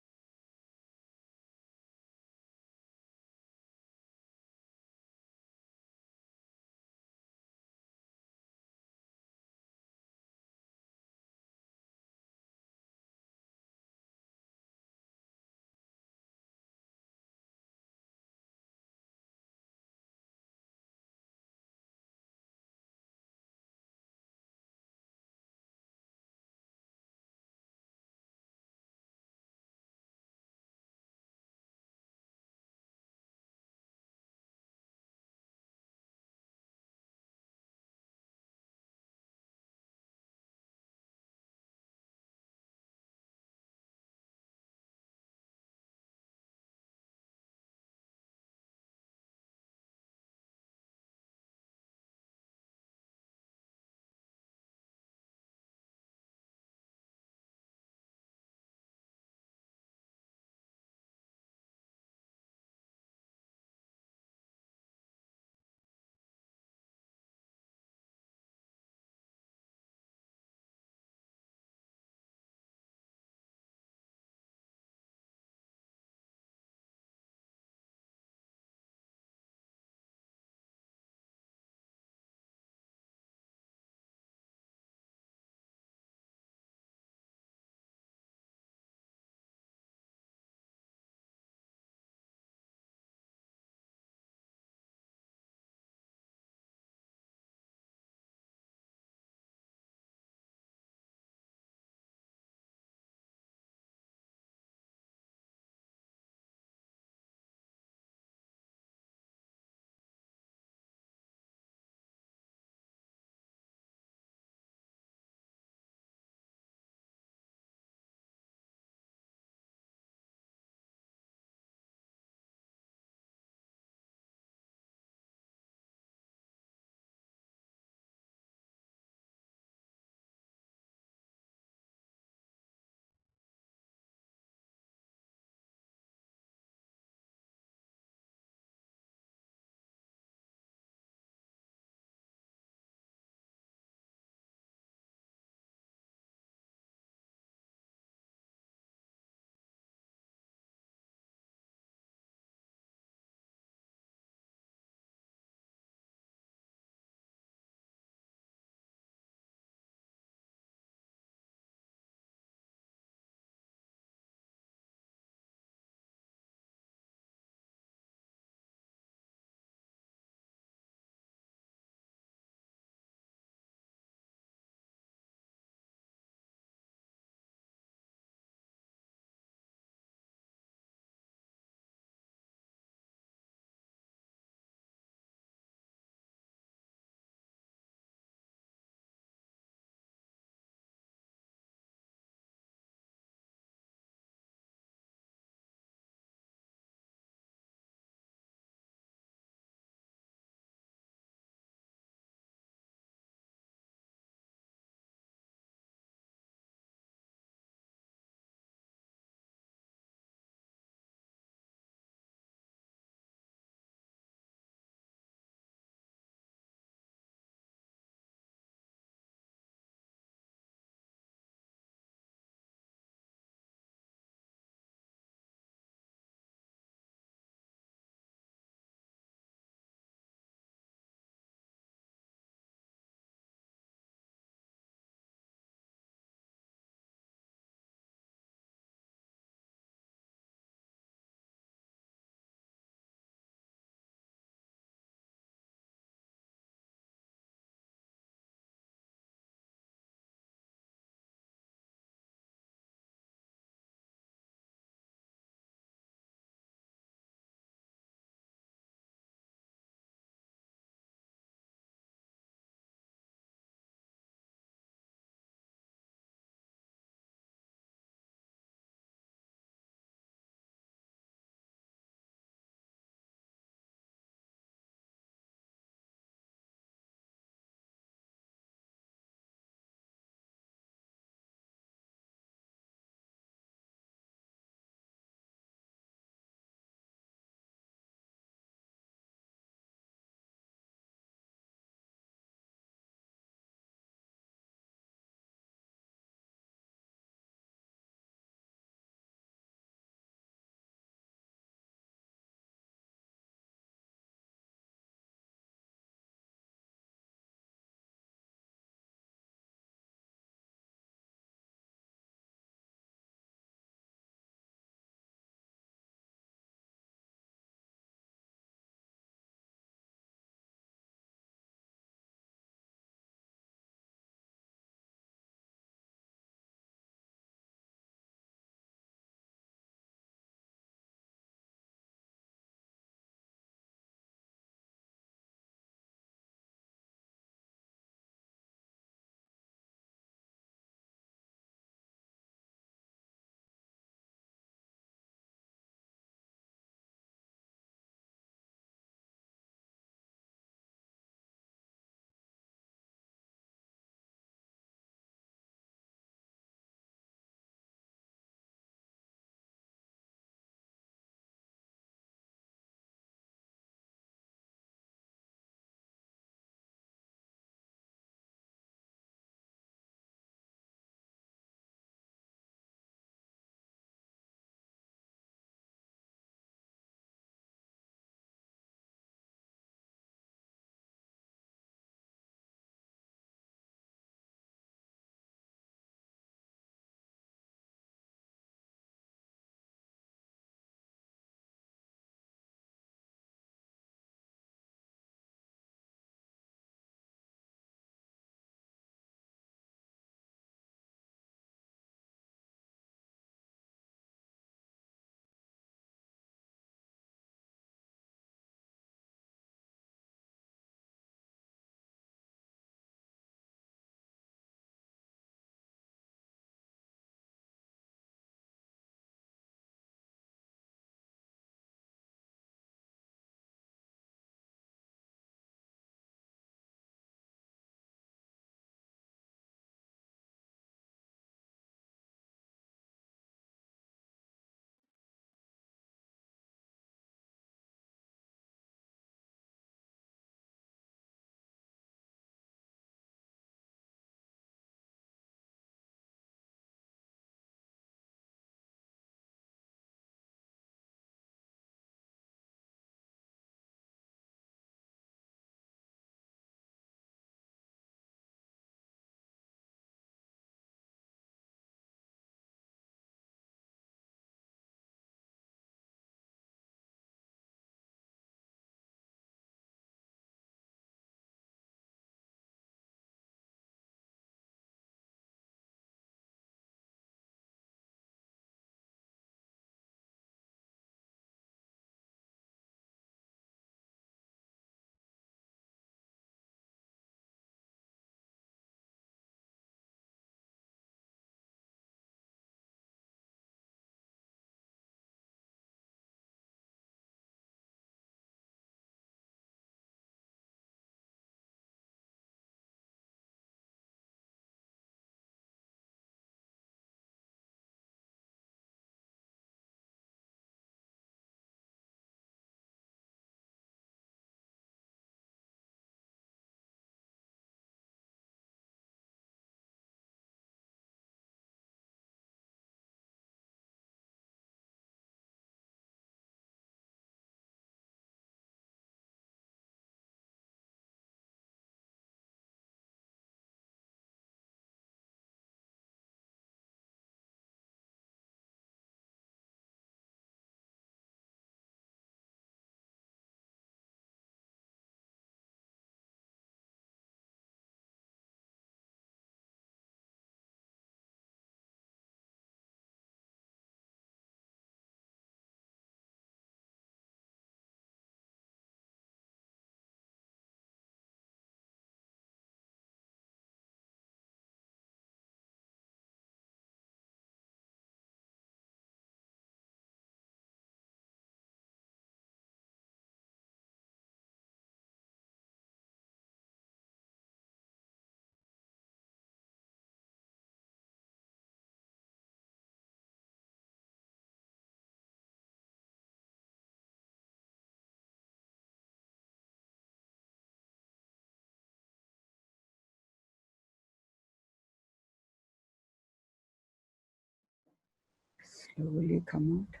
Slowly come out.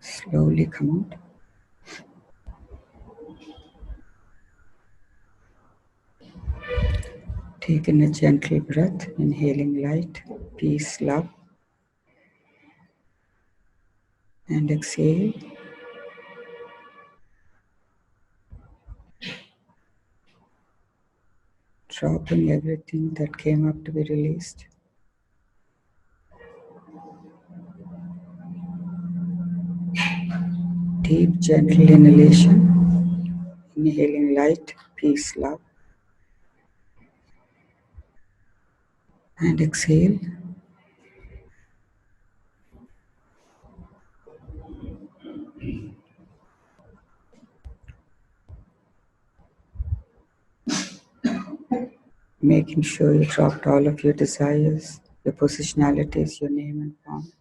Slowly come out. Take in a gentle breath, inhaling light, peace, love, and exhale. Dropping everything that came up to be released. Deep, gentle inhalation, inhaling light, peace, love, and exhale. Making sure you dropped all of your desires, your positionalities, your name and form.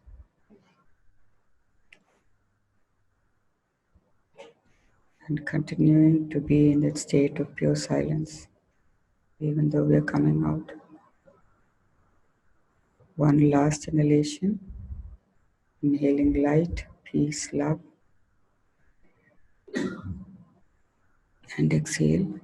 And continuing to be in that state of pure silence, even though we are coming out. One last inhalation, inhaling light, peace, love, and exhale.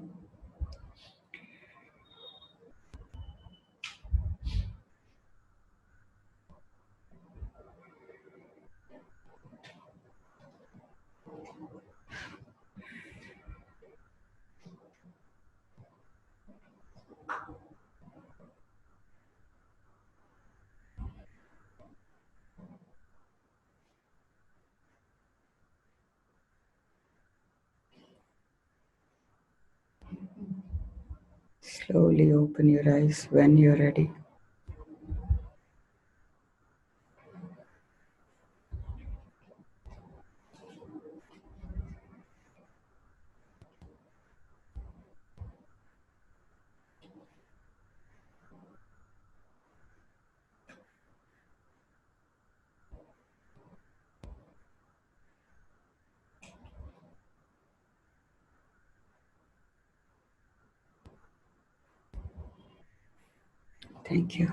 Slowly open your eyes when you're ready. Thank you.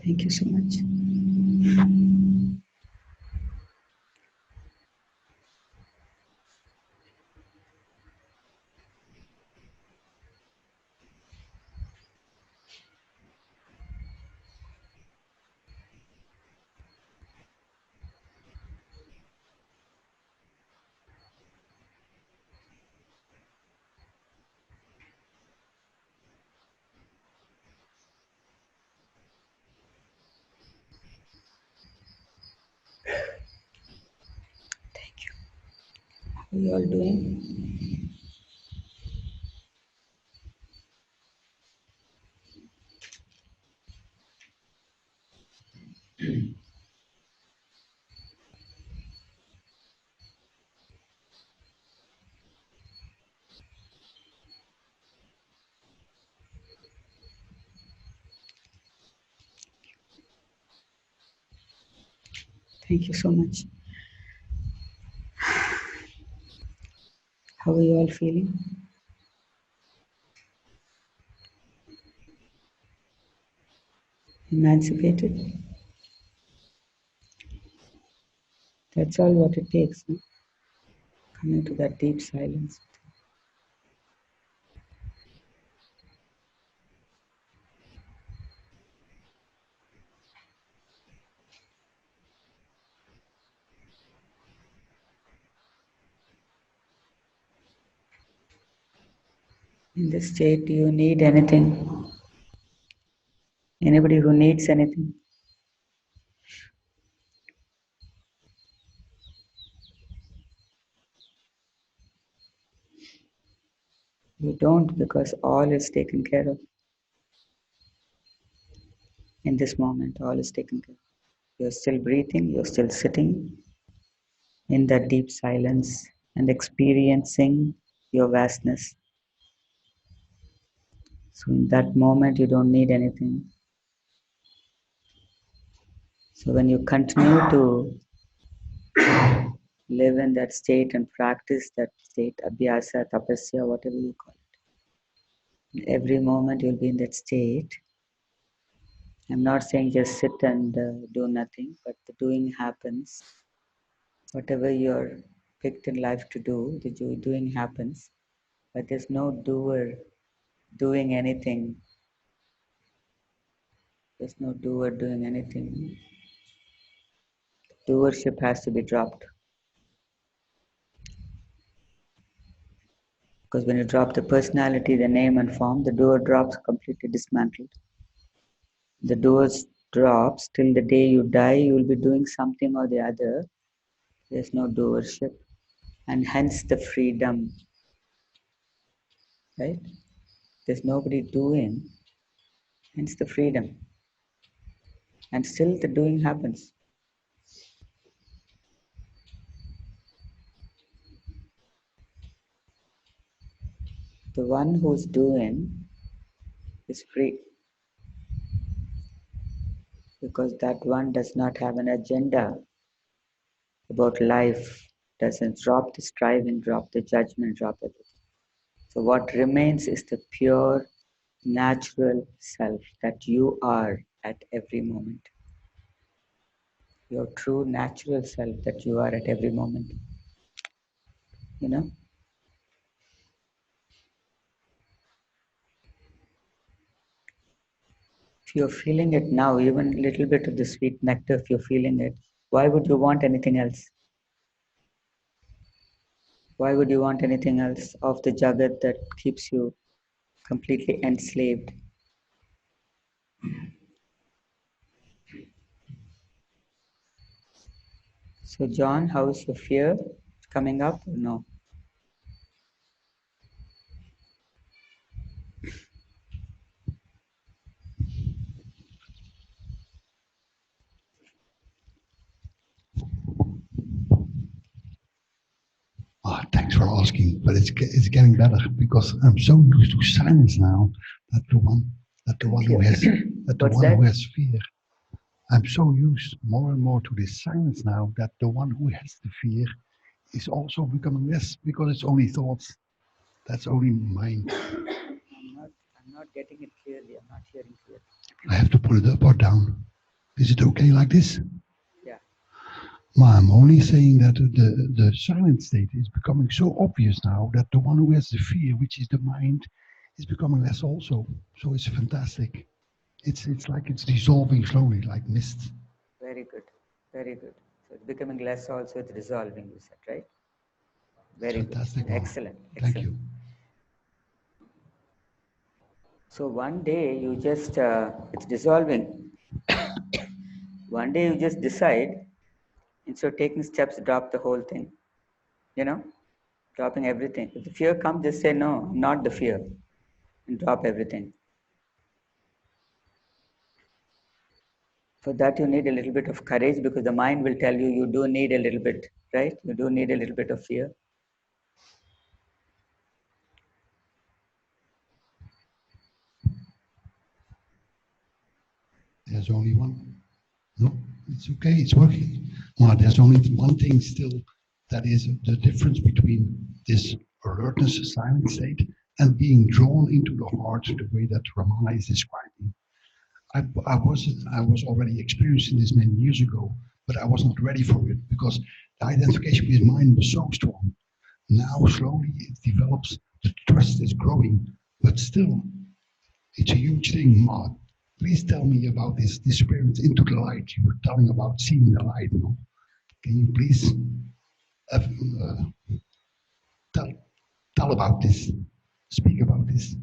Thank you so much. Thank you. How are you all doing? Thank you so much. How are you all feeling? Emancipated? That's all what it takes. No? Coming to that deep silence. In this state, do you need anything? Anybody who needs anything? You don't, because all is taken care of. In this moment, all is taken care of. You're still breathing, you're still sitting in that deep silence and experiencing your vastness. So in that moment, you don't need anything. So when you continue to live in that state and practice that state, abhyasa, tapasya, whatever you call it, every moment you'll be in that state. I'm not saying just sit and do nothing, but the doing happens. Whatever you're picked in life to do, the doing happens. But there's no doer doing anything. There's no doer doing anything. Doership has to be dropped. Because when you drop the personality, the name and form, the doer drops completely dismantled. The doer drops till the day you die, you will be doing something or the other. There's no doership. And hence the freedom. Right? There's nobody doing, hence the freedom. And still the doing happens. The one who's doing is free. Because that one does not have an agenda about life, doesn't drop the striving, drop the judgment, drop everything. So what remains is the pure, natural self that you are at every moment. Your true natural self that you are at every moment. You know? If you're feeling it now, even a little bit of the sweet nectar, if you're feeling it, why would you want anything else? Why would you want anything else of the jagat that keeps you completely enslaved? So John, how is your fear coming up or no? Thanks for asking, but it's getting better because I'm so used to silence now that the one who has who has fear. I'm so used more and more to this silence now that the one who has the fear is also becoming less because it's only thoughts. That's only mind. I'm not getting it clearly. I'm not hearing clearly. I have to put it up or down. Is it okay like this? Yeah. Well, I'm only saying that the silent state is becoming so obvious now that the one who has the fear, which is the mind, is becoming less also. So it's fantastic. It's like it's dissolving slowly, like mist. Very good. Very good. So it's becoming less also, it's dissolving, you said, right? Very good. Fantastic. Mama. Excellent. Thank Excellent. you. So one day you just, it's dissolving. One day you just decide, instead of taking steps, drop the whole thing. You know, dropping everything. If the fear comes, just say, no, not the fear, and drop everything. For that, you need a little bit of courage because the mind will tell you, you do need a little bit, right? You do need a little bit of fear. There's only one. No, it's okay. It's working. Well, there's only one thing still that is the difference between this alertness, silent state, and being drawn into the heart the way that Ramana is describing. I was already experiencing this many years ago, but I was not ready for it because the identification with mind was so strong. Now slowly it develops, the trust is growing, but still it's a huge thing. Ma, please tell me about this experience into the light. You were telling about seeing the light. No? Can you please tell about this? Speak about this.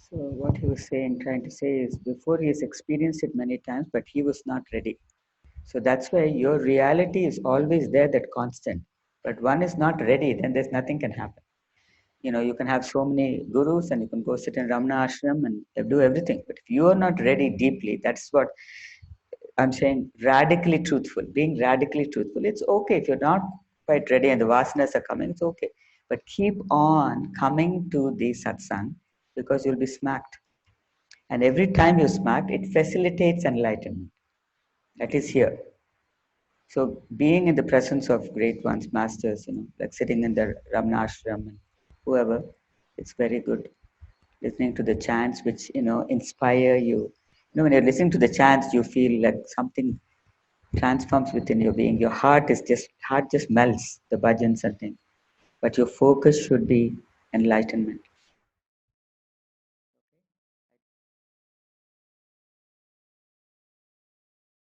So what he was trying to say is before he has experienced it many times, but he was not ready. So that's why your reality is always there, that constant. But one is not ready, then there's nothing can happen. You know, you can have so many gurus and you can go sit in Ramana ashram and do everything. But if you are not ready deeply, that's what I'm saying, radically truthful, being radically truthful. It's okay if you're not quite ready and the vasanas are coming, it's okay. But keep on coming to the satsang because you'll be smacked. And every time you're smacked, it facilitates enlightenment. That is here. So being in the presence of great ones, masters, you know, like sitting in the Ramana ashram and whoever, it's very good. Listening to the chants which, you know, inspire you. You know, when you're listening to the chants, you feel like something transforms within your being. Your heart just melts, the bhajans and things. But your focus should be enlightenment.